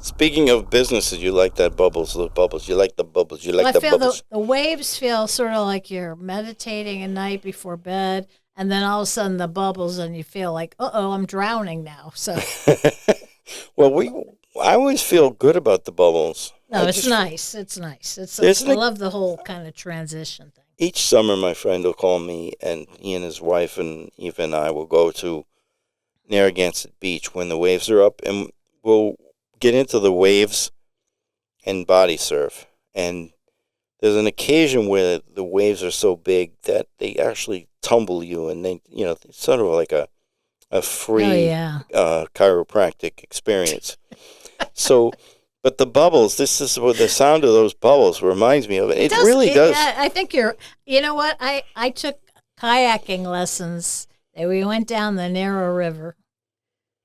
Speaking of businesses, you like that bubbles. You like the bubbles.
I feel the waves feel sort of like you're meditating at night before bed, and then all of a sudden the bubbles, and you feel like, I'm drowning now. So,
well, I always feel good about the bubbles.
No, it's nice. It's nice. I love the whole kind of transition thing.
Each summer, my friend will call me, and he and his wife and Eva and I will go to Narragansett Beach when the waves are up, and we'll get into the waves and body surf. And there's an occasion where the waves are so big that they actually tumble you, and they, it's sort of like a free chiropractic experience. So, but the bubbles, this is what the sound of those bubbles reminds me of. It really does.
I think you know what? I took kayaking lessons. We went down the narrow river.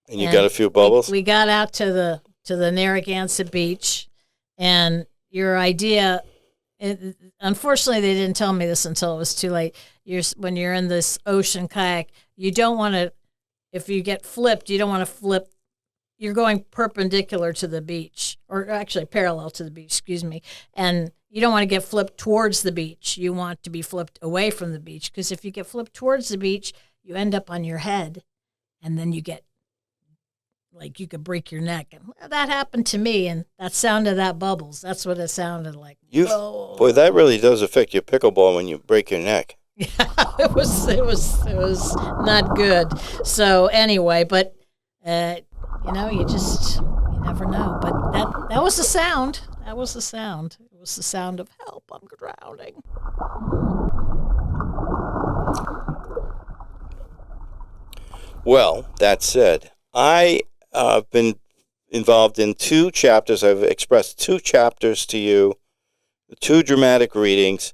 And you got a few bubbles?
We got out to the Narragansett Beach, and your idea, unfortunately they didn't tell me this until it was too late, when you're in this ocean kayak, you don't want to, if you get flipped, you don't want to flip, you're going perpendicular to the beach, or actually parallel to the beach, excuse me, and you don't want to get flipped towards the beach. You want to be flipped away from the beach, because if you get flipped towards the beach, you end up on your head, and then you get like you could break your neck. And that happened to me, and that sound of that bubbles, that's what it sounded like.
Boy, that really does affect your pickleball when you break your neck.
Yeah, it was not good. So anyway, but you never know. But that was the sound. That was the sound. It was the sound of help, I'm drowning.
Well, that said, I've been involved in 2 chapters. I've expressed 2 chapters to you, 2 dramatic readings,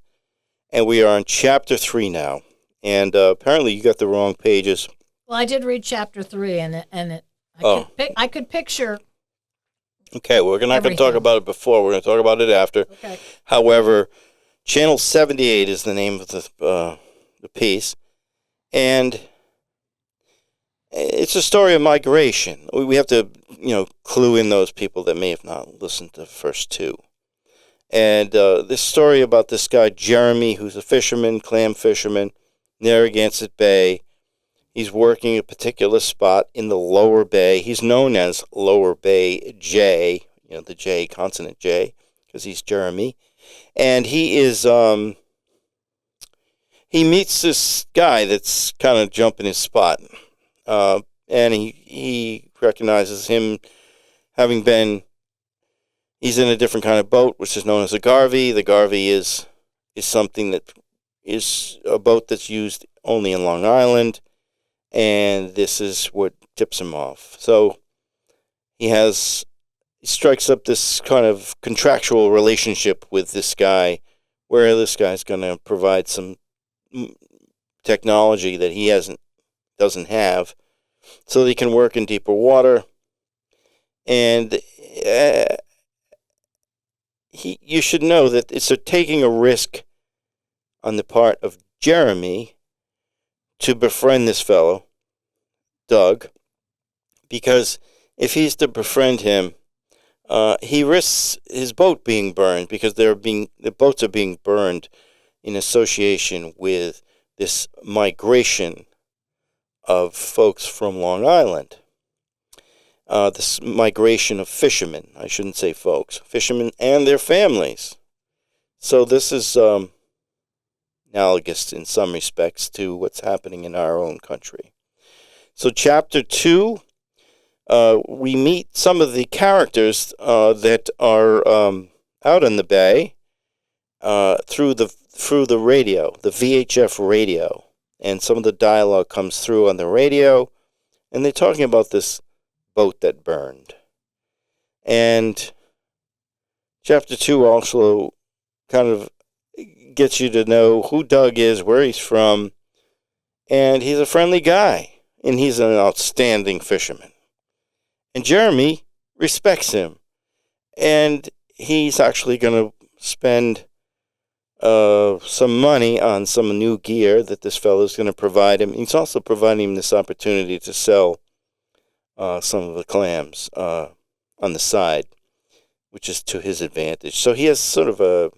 and we are on chapter 3 now. And apparently you got the wrong pages.
Well, I did read chapter 3, I could picture
Okay, we're not going to talk
Everything.
about it before. We're going to talk about it after.
Okay.
However, Channel 78 is the name of the piece, and it's a story of migration. We have to, clue in those people that may have not listened to the first two. And this story about this guy, Jeremy, who's a fisherman, clam fisherman, Narragansett Bay. He's working a particular spot in the Lower Bay. He's known as Lower Bay J, the J, consonant J, because he's Jeremy. And he is, he meets this guy that's kind of jumping his spot. And he recognizes him having been, he's in a different kind of boat, which is known as a garvey. The garvey is something that is a boat that's used only in Long Island, and this is what tips him off. So he strikes up this kind of contractual relationship with this guy, where this guy's going to provide some technology that he doesn't have, so that he can work in deeper water. And you should know that it's taking a risk on the part of Jeremy to befriend this fellow, Doug, because if he's to befriend him, he risks his boat being burned, because the boats are being burned in association with this migration of folks from Long Island. This migration of fishermen, I shouldn't say folks, fishermen and their families. So this is analogous in some respects to what's happening in our own country. So Chapter 2, we meet some of the characters that are out on the bay through the radio, the VHF radio, and some of the dialogue comes through on the radio, and they're talking about this boat that burned. And Chapter 2 also kind of gets you to know who Doug is, where he's from, and he's a friendly guy, and he's an outstanding fisherman. And Jeremy respects him, and he's actually going to spend some money on some new gear that this fellow is going to provide him. He's also providing him this opportunity to sell some of the clams on the side, which is to his advantage. So he has sort of a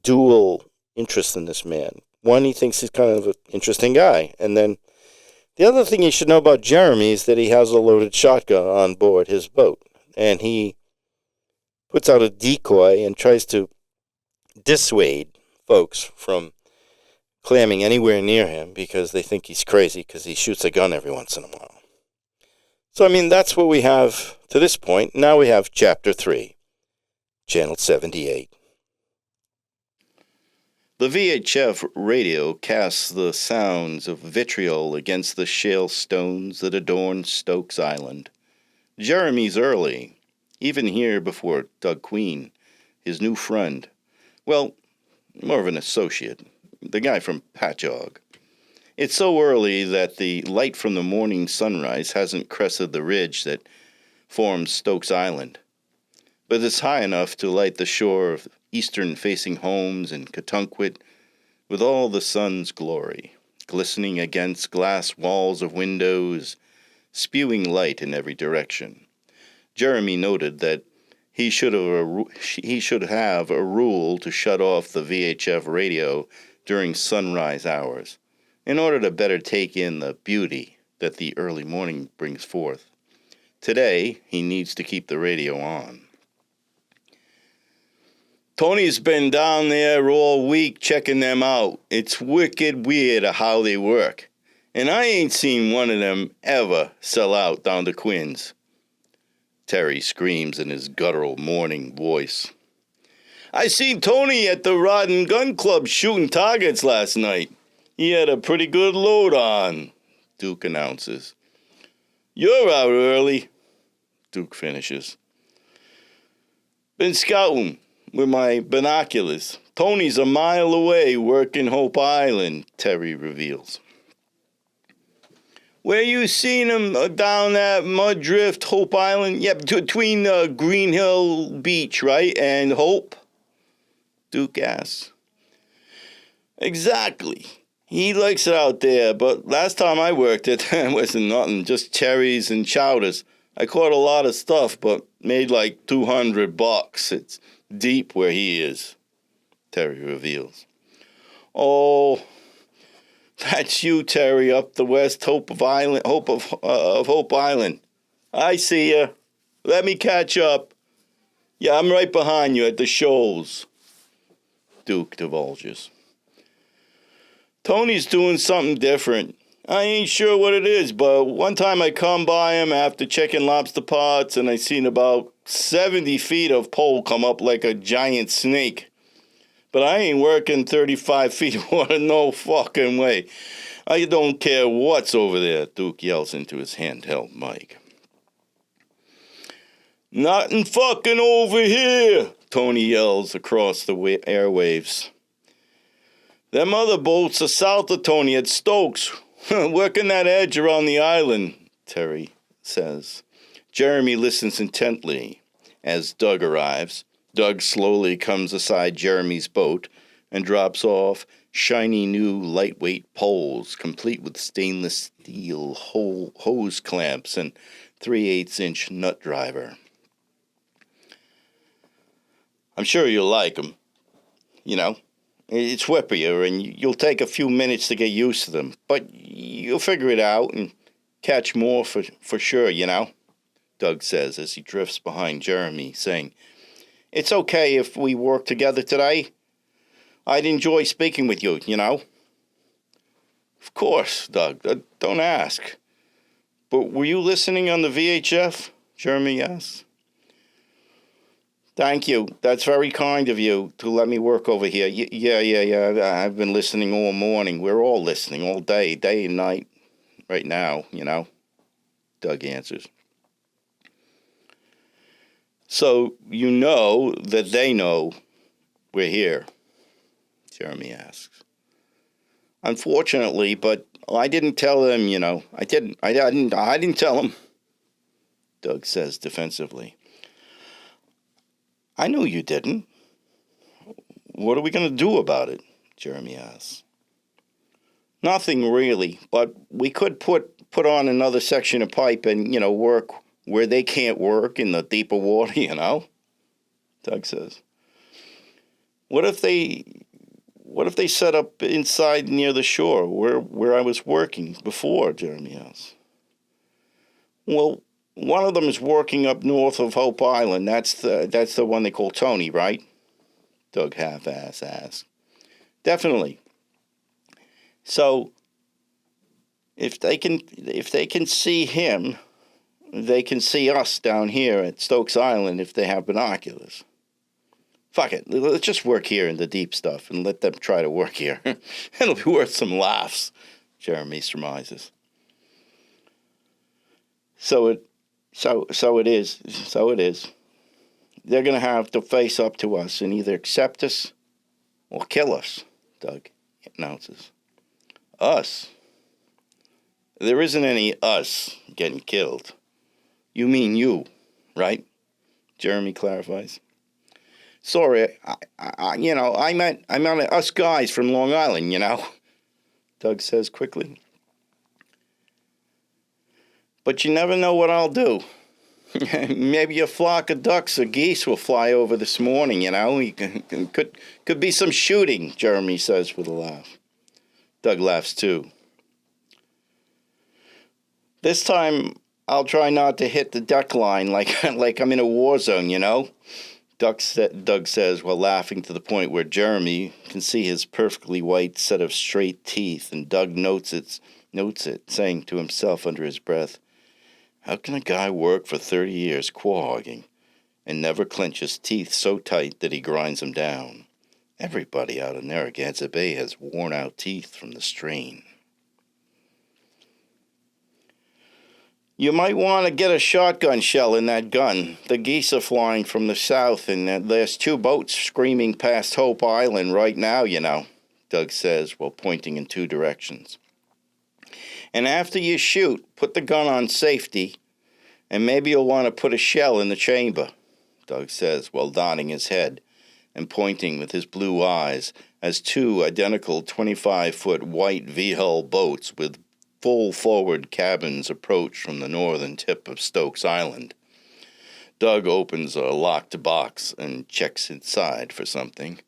dual interest in this man. One, he thinks he's kind of an interesting guy. And then the other thing you should know about Jeremy is that he has a loaded shotgun on board his boat. And he puts out a decoy and tries to dissuade folks from clamming anywhere near him, because they think he's crazy because he shoots a gun every once in a while. So, that's what we have to this point. Now we have Chapter 3, Channel 78. The VHF radio casts the sounds of vitriol against the shale stones that adorn Stokes Island. Jeremy's early, even here before Doug Queen, his new friend. Well, more of an associate, the guy from Patchogue. It's so early that the light from the morning sunrise hasn't crested the ridge that forms Stokes Island, but it's high enough to light the shore of eastern-facing homes in Catunquit with all the sun's glory, glistening against glass walls of windows, spewing light in every direction. Jeremy noted that he should have a rule to shut off the VHF radio during sunrise hours, in order to better take in the beauty that the early morning brings forth. Today, he needs to keep the radio on. Tony's been down there all week checking them out. It's wicked weird how they work. And I ain't seen one of them ever sell out down to Quinn's. Terry screams in his guttural morning voice. I seen Tony at the Rod and Gun Club shooting targets last night. He had a pretty good load on, Duke announces. You're out early, Duke finishes. Been scouting with my binoculars. Tony's a mile away working Hope Island, Terry reveals. Where you seen him down that Mud Drift, Hope Island? Yeah, between Green Hill Beach, right, and Hope? Duke asks. Exactly. He likes it out there, but last time I worked it, it wasn't nothing, just cherries and chowders. I caught a lot of stuff, but made like $200. It's deep where he is, Terry reveals. Oh, that's you, Terry, up the West Hope of Hope Island. I see ya. Let me catch up. Yeah, I'm right behind you at the shoals, Duke divulges. Tony's doing something different. I ain't sure what it is, but one time I come by him after checking lobster pots and I seen about 70 feet of pole come up like a giant snake. But I ain't working 35 feet of water, no fucking way. I don't care what's over there, Duke yells into his handheld mic. Nothing fucking over here, Tony yells across the airwaves. Them other boats are south of Tony at Stokes, working that edge around the island, Terry says. Jeremy listens intently as Doug arrives. Doug slowly comes aside Jeremy's boat and drops off shiny new lightweight poles, complete with stainless steel hose clamps and 3/8-inch nut driver. I'm sure you'll like them. You know, it's whippier and you'll take a few minutes to get used to them, but you'll figure it out and catch more for sure, you know, Doug says as he drifts behind Jeremy, saying, It's okay if we work together today. I'd enjoy speaking with you, you know. Of course, Doug. Don't ask. But were you listening on the VHF? Jeremy asks. Thank you. That's very kind of you to let me work over here. Yeah. I've been listening all morning. We're all listening all day and night. Right now, you know, Doug answers. So you know that they know we're here, Jeremy asks. Unfortunately, but I didn't tell them, you know. I didn't tell them, Doug says defensively. I know you didn't. What are we going to do about it? Jeremy asks. Nothing really, but we could put on another section of pipe and, you know, work where they can't work in the deeper water, you know, Doug says. What if they set up inside near the shore where I was working before, Jeremy asks. Well, one of them is working up north of Hope Island. That's the one they call Tony, right? Doug half-ass asks. Definitely. So if they can see him, they can see us down here at Stokes Island if they have binoculars. Fuck it. Let's just work here in the deep stuff and let them try to work here. It'll be worth some laughs, Jeremy surmises. So it is. They're going to have to face up to us and either accept us or kill us, Doug announces. Us? There isn't any us getting killed. You mean you, right? Jeremy clarifies. Sorry, I meant us guys from Long Island, you know, Doug says quickly. But you never know what I'll do. Maybe a flock of ducks or geese will fly over this morning, you know. Could be some shooting, Jeremy says with a laugh. Doug laughs too. This time, I'll try not to hit the duck line like I'm in a war zone, you know? Doug says while laughing to the point where Jeremy can see his perfectly white set of straight teeth, and Doug notes it, saying to himself under his breath, how can a guy work for 30 years quaw-hogging and never clench his teeth so tight that he grinds them down? Everybody out in Narragansett Bay has worn-out teeth from the strain. You might want to get a shotgun shell in that gun. The geese are flying from the south, and there's 2 boats screaming past Hope Island right now, you know, Doug says while pointing in 2 directions. And after you shoot, put the gun on safety, and maybe you'll want to put a shell in the chamber, Doug says, while nodding his head and pointing with his blue eyes as two identical 25-foot white V-hull boats with full forward cabins approach from the northern tip of Stokes Island. Doug opens a locked box and checks inside for something,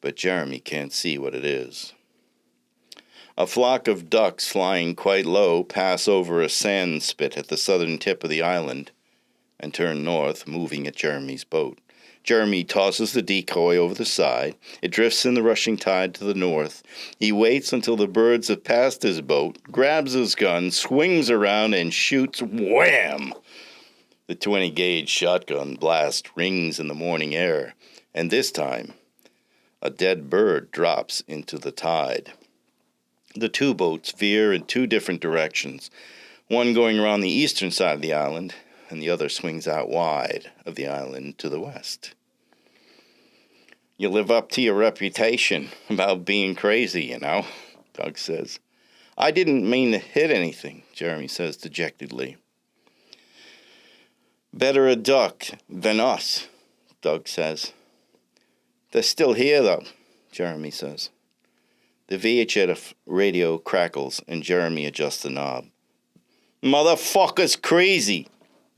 but Jeremy can't see what it is. A flock of ducks flying quite low pass over a sand spit at the southern tip of the island and turn north, moving at Jeremy's boat. Jeremy tosses the decoy over the side. It drifts in the rushing tide to the north. He waits until the birds have passed his boat, grabs his gun, swings around, and shoots. Wham! The 20-gauge shotgun blast rings in the morning air, and this time, a dead bird drops into the tide. The two boats veer in two different directions, one going around the eastern side of the island, and the other swings out wide of the island to the west. You live up to your reputation about being crazy, you know, Doug says. I didn't mean to hit anything, Jeremy says dejectedly. Better a duck than us, Doug says. They're still here, though, Jeremy says. The VHF radio crackles, and Jeremy adjusts the knob. Motherfucker's crazy,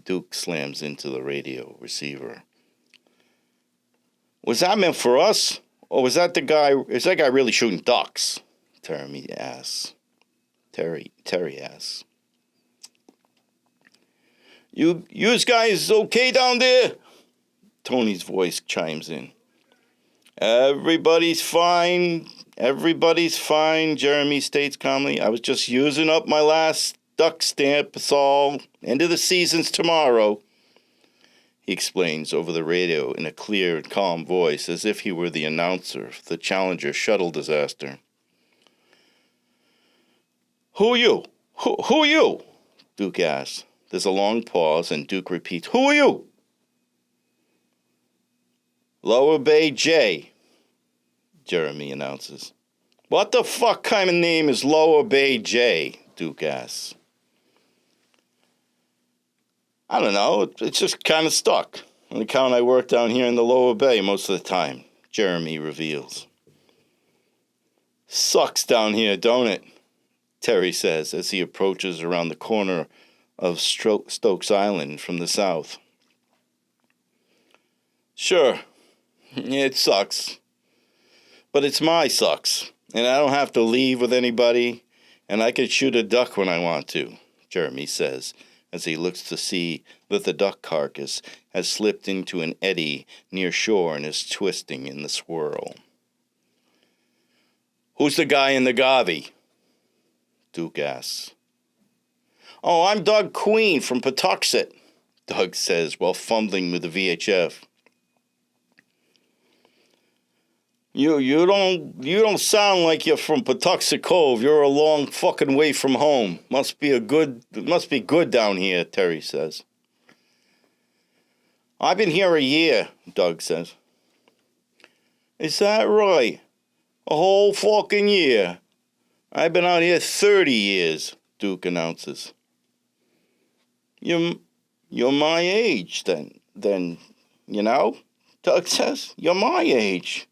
Duke slams into the radio receiver. Was that meant for us? Or was that the guy, is that guy really shooting ducks? Terry asks. You guys okay down there? Tony's voice chimes in. Everybody's fine, Jeremy states calmly. I was just using up my last duck stamp, it's all. End of the season's tomorrow. He explains over the radio in a clear and calm voice, as if he were the announcer of the Challenger shuttle disaster. Who are you? Who are you? Duke asks. There's a long pause, and Duke repeats, Who are you? Lower Bay J, Jeremy announces. What the fuck kind of name is Lower Bay J? Duke asks. I don't know, it's just kind of stuck. On account I work down here in the Lower Bay most of the time, Jeremy reveals. Sucks down here, don't it? Terry says as he approaches around the corner of Stokes Island from the south. Sure, it sucks. But it's my sucks, and I don't have to leave with anybody, and I can shoot a duck when I want to, Jeremy says, as he looks to see that the duck carcass has slipped into an eddy near shore and is twisting in the swirl. Who's the guy in the Gavi? Duke asks. Oh, I'm Doug Queen from Patuxet, Doug says while fumbling with the VHF. You don't sound like you're from Patuxet Cove. You're a long fucking way from home. Must be good down here, Terry says. I've been here a year, Doug says. Is that right? A whole fucking year. I've been out here 30 years, Duke announces. You're my age, then, you know, Doug says. You're my age.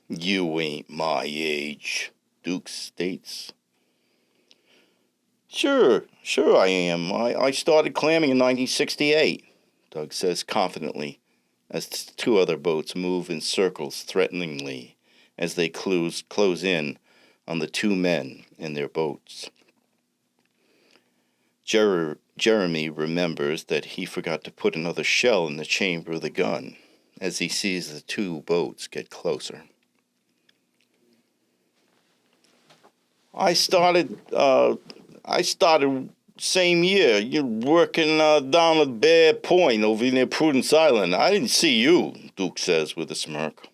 You ain't my age, Duke states. Sure I am. I started clamming in 1968, Doug says confidently, as two other boats move in circles threateningly as they close in on the two men in their boats. Jeremy remembers that he forgot to put another shell in the chamber of the gun as he sees the two boats get closer. I started same year. You're working down at Bear Point over near Prudence Island. I didn't see you, Duke says with a smirk.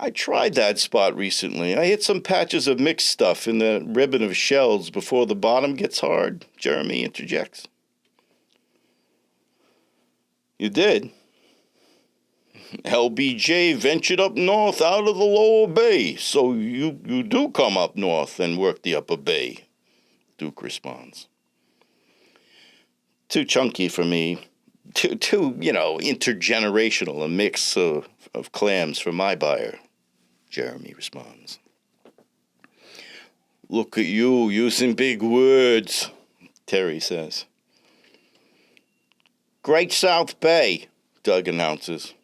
I tried that spot recently. I hit some patches of mixed stuff in the ribbon of shells before the bottom gets hard, Jeremy interjects. You did? LBJ ventured up north out of the lower bay, so you do come up north and work the upper bay, Duke responds. Too chunky for me. Too intergenerational, a mix of clams for my buyer, Jeremy responds. Look at you using big words, Terry says. Great South Bay, Doug announces.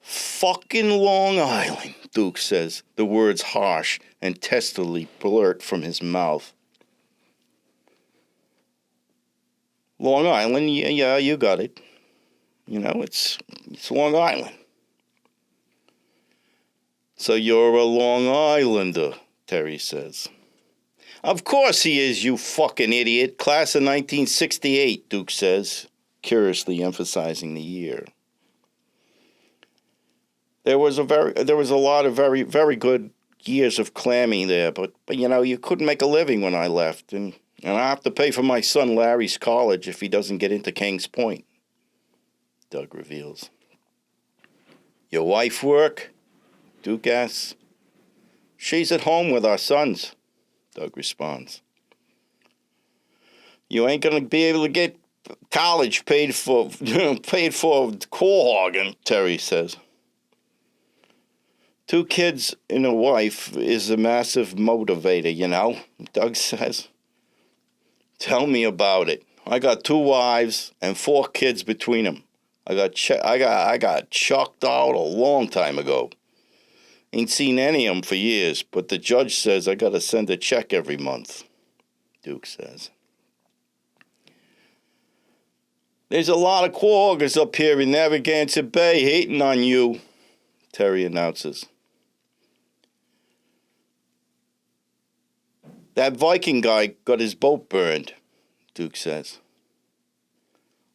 Fucking Long Island, Duke says, the words harsh and testily blurt from his mouth. Long Island, yeah, you got it. It's Long Island. So you're a Long Islander, Terry says. Of course he is, you fucking idiot. Class of 1968, Duke says, curiously emphasizing the year. There was a lot of very, very good years of clamming there, but you couldn't make a living when I left, and I have to pay for my son Larry's college if he doesn't get into Kings Point, Doug reveals. Your wife work? Duke asks. She's at home with our sons, Doug responds. You ain't gonna be able to get college paid for core hogging, Terry says. 2 kids and a wife is a massive motivator, Doug says. Tell me about it. I got 2 wives and 4 kids between them. I got chucked out a long time ago. Ain't seen any of them for years, but the judge says I gotta send a check every month, Duke says. There's a lot of quaggers up here in Narragansett Bay hating on you, Terry announces. That Viking guy got his boat burned, Duke says.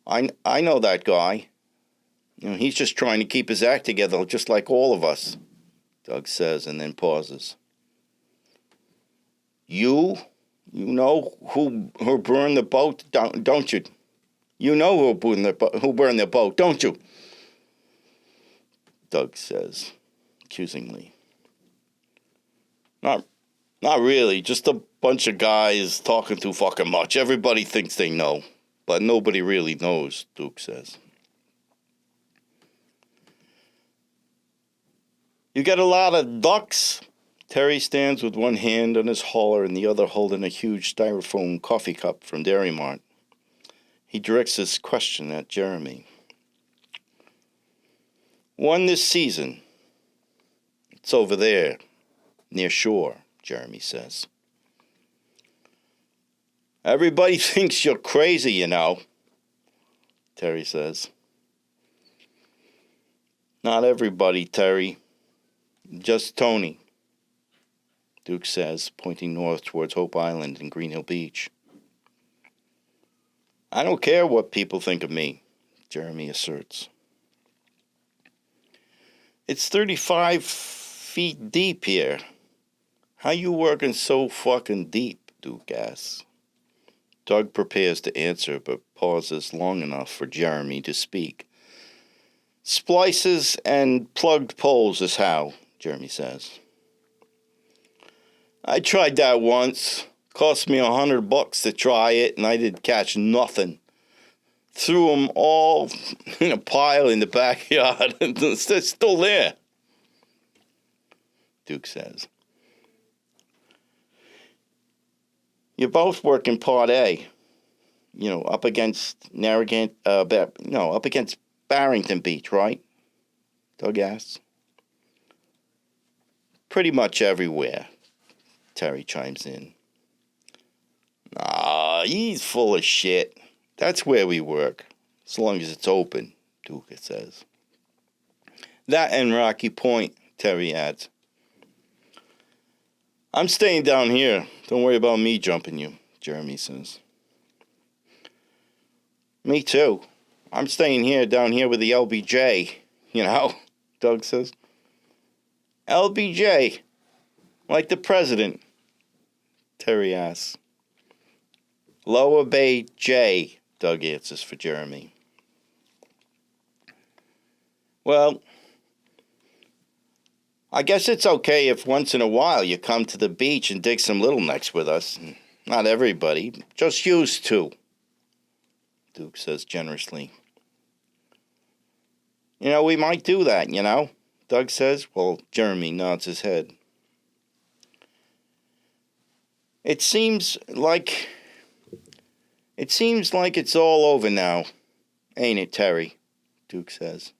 I know that guy. He's just trying to keep his act together just like all of us, Doug says, and then pauses. You know who burned the boat, don't you? You know who burned the boat, don't you? Doug says, accusingly. Not really, just a bunch of guys talking too fucking much. Everybody thinks they know, but nobody really knows, Duke says. You get a lot of ducks? Terry stands with one hand on his hauler and the other holding a huge styrofoam coffee cup from Dairy Mart. He directs his question at Jeremy. One this season. It's over there, near shore, Jeremy says. Everybody thinks you're crazy, Terry says. Not everybody, Terry. Just Tony, Duke says, pointing north towards Hope Island and Green Hill Beach. I don't care what people think of me, Jeremy asserts. It's 35 feet deep here. How you working so fucking deep, Duke asks. Doug prepares to answer, but pauses long enough for Jeremy to speak. Splices and plugged poles is how, Jeremy says. I tried that once. Cost me $100 to try it, and I didn't catch nothing. Threw them all in a pile in the backyard, and they're still there, Duke says. You're both working Part A, up against up against Barrington Beach, right? Doug asks. Pretty much everywhere, Terry chimes in. Ah, he's full of shit. That's where we work, as long as it's open, Duke says. That and Rocky Point, Terry adds. I'm staying down here. Don't worry about me jumping you, Jeremy says. Me too. I'm staying down here with the LBJ, Doug says. LBJ, like the president, Terry asks. Lower Bay J, Doug answers for Jeremy. Well, I guess it's okay if once in a while you come to the beach and dig some little necks with us. Not everybody, just used to, Duke says generously. We might do that, Doug says, while Jeremy nods his head. It seems like it's all over now, ain't it, Terry? Duke says.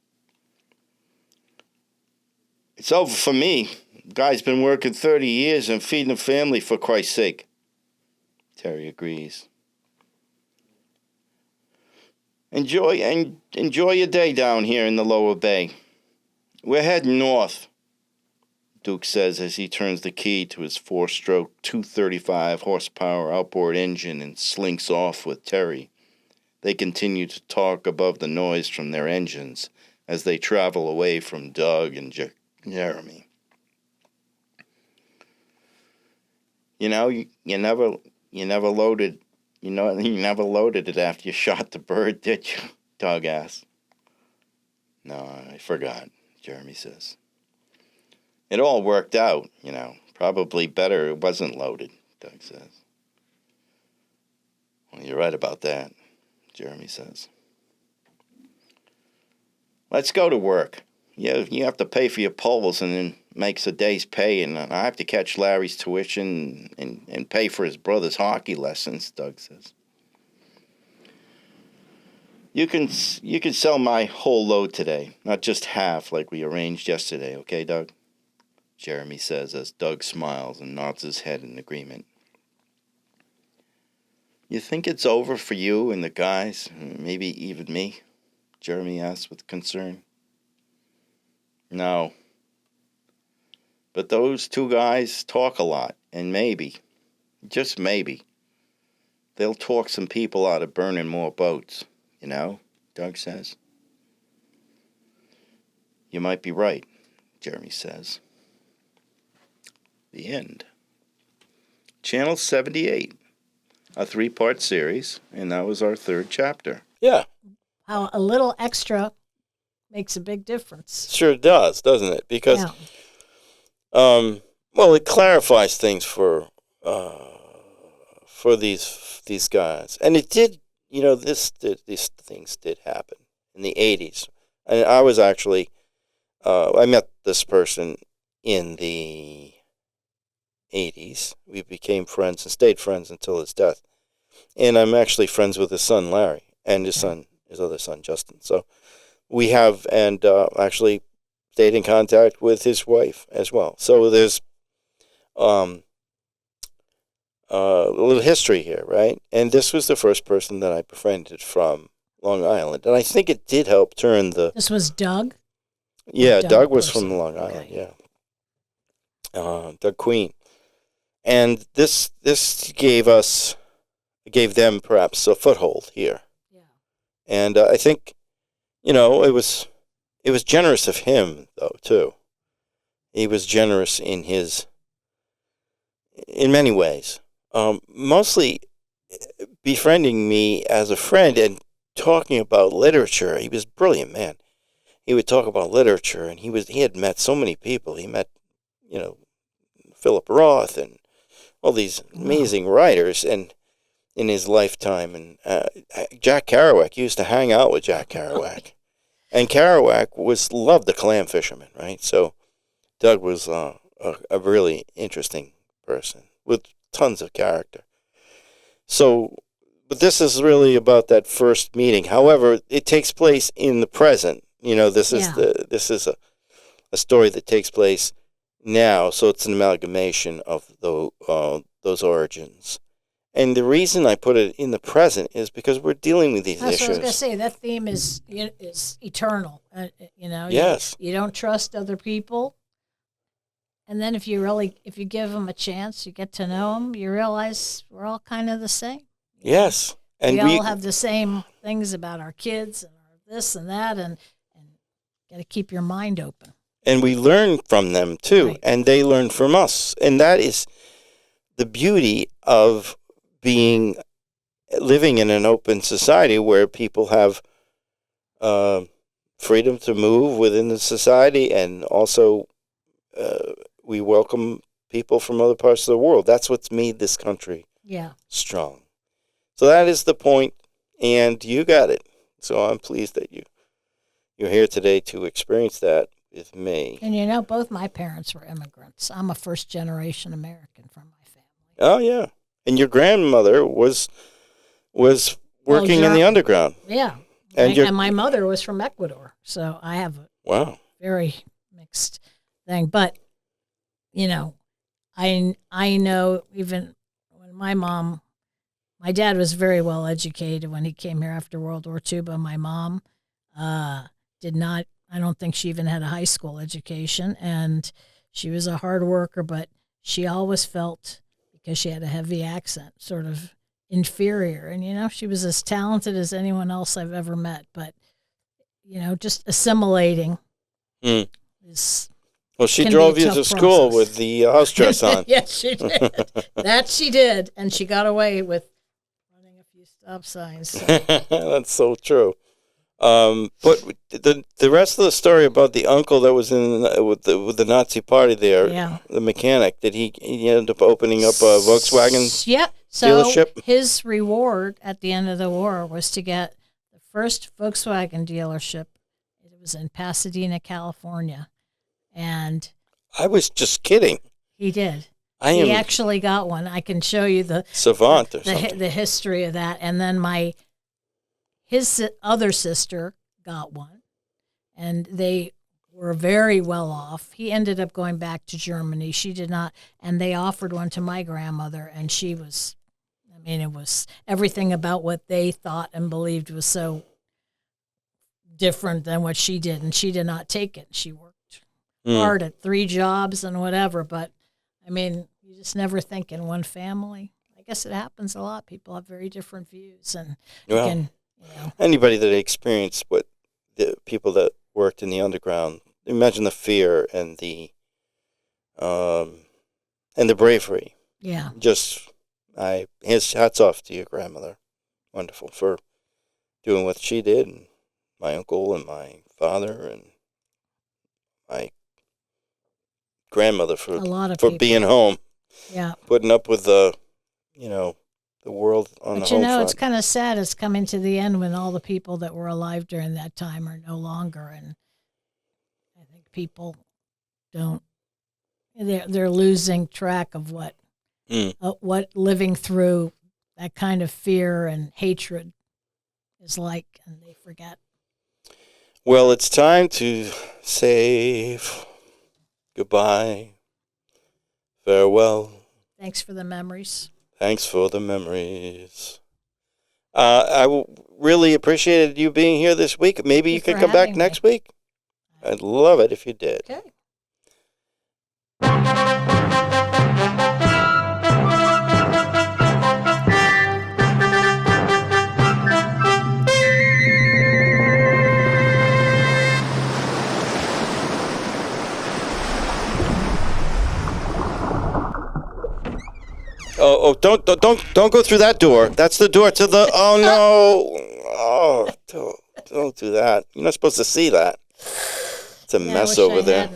It's over for me. Guy's been working 30 years and feeding a family, for Christ's sake. Terry agrees. Enjoy your day down here in the lower bay. We're heading north, Duke says as he turns the key to his 4-stroke 235 horsepower outboard engine and slinks off with Terry. They continue to talk above the noise from their engines as they travel away from Doug and Jeremy. You never loaded it after you shot the bird, did you? Doug asks. No, I forgot, Jeremy says. It all worked out, Probably better it wasn't loaded, Doug says. Well, you're right about that, Jeremy says. Let's go to work. You have to pay for your poles and then makes a day's pay, and I have to catch Larry's tuition and pay for his brother's hockey lessons, Doug says. You can sell my whole load today, not just half like we arranged yesterday, okay, Doug? Jeremy says as Doug smiles and nods his head in agreement. You think it's over for you and the guys, maybe even me? Jeremy asks with concern. No. But those two guys talk a lot, and maybe, just maybe, they'll talk some people out of burning more boats, Doug says. You might be right, Jeremy says. The end. Channel 78, a 3-part series, and that was our 3rd chapter. Yeah.
How a little extra makes a big difference.
Sure does, doesn't it? Because, it clarifies things for these guys, and it did. These things did happen in the 80s, and I was actually, I met this person in the 80s. We became friends and stayed friends until his death, and I'm actually friends with his son Larry and his other son Justin. So. We have, and actually stayed in contact with his wife as well. So there's a little history here, right? And this was the first person that I befriended from Long Island. And I think it did help turn the...
This was Doug?
Yeah, Doug was from Long Island, yeah. Doug Queen. And this gave them perhaps a foothold here. Yeah. And I think... it was generous of him, though, too. He was generous in many ways. Mostly befriending me as a friend and talking about literature. He was a brilliant man. He would talk about literature, and he had met so many people. He met, Philip Roth and all these amazing writers and in his lifetime. And Jack Kerouac, he used to hang out with Jack Kerouac. And Kerouac loved the clam fisherman, right? So Doug was a really interesting person with tons of character. So, but this is really about that first meeting. However, it takes place in the present. This is a story that takes place now, so it's an amalgamation of those origins. And the reason I put it in the present is because we're dealing with these issues.
That's what I was going to say. That theme is eternal.
Yes.
You don't trust other people. And then if you give them a chance, you get to know them, you realize we're all kind of the same.
Yes.
And we all have the same things about our kids and our this and that, and got to keep your mind open.
And we learn from them, too, right. And they learn from us. And that is the beauty of living in an open society where people have freedom to move within the society, and also we welcome people from other parts of the world. That's what's made this country strong. So that is the point, and you got it. So I'm pleased that you're here today to experience that with me.
And both my parents were immigrants. I'm a first-generation American from my family.
Oh, yeah. And your grandmother was working in the underground.
Yeah. And my mother was from Ecuador. So I have a very mixed thing. But, I know even when my dad was very well educated when he came here after World War II, but my mom did not. I don't think she even had a high school education, and she was a hard worker, but she always felt, because she had a heavy accent, sort of inferior. And, she was as talented as anyone else I've ever met, but, just assimilating is...
Well, she drove you to school with the house dress on.
Yes, she did. That she did, and she got away with running a few stop signs. So.
That's so true. But the rest of the story about the uncle that was in with the Nazi party there, the mechanic, did he end up opening up a Volkswagen dealership?
So his reward at the end of the war was to get the first Volkswagen dealership. It was in Pasadena, California. And
I was just kidding.
He did. He actually got one. I can show you the
savant or something.
The history of that. And then his other sister got one, and they were very well off. He ended up going back to Germany. She did not, and they offered one to my grandmother, and she was, it was everything about what they thought and believed was so different than what she did, and she did not take it. She worked hard at 3 jobs and whatever, but, you just never think in one family. I guess it happens a lot. People have very different views, and
anybody that experienced what the people that worked in the underground, imagine the fear and the bravery.
Yeah.
His hats off to your grandmother. Wonderful for doing what she did, and my uncle and my father and my grandmother for being home.
Yeah.
Putting up with the world on the home front.
It's kind of sad. It's coming to the end when all the people that were alive during that time are no longer, and I think people they're losing track of what living through that kind of fear and hatred is like, and they forget.
Well, it's time to say goodbye, farewell.
Thanks for the memories.
Thanks for the memories. I really appreciated you being here this week. Maybe you could come back next week. I'd love it if you did.
Okay.
Oh! Don't go through that door. That's the door to the. Oh no! Oh, don't do that. You're not supposed to see that. It's a mess over there.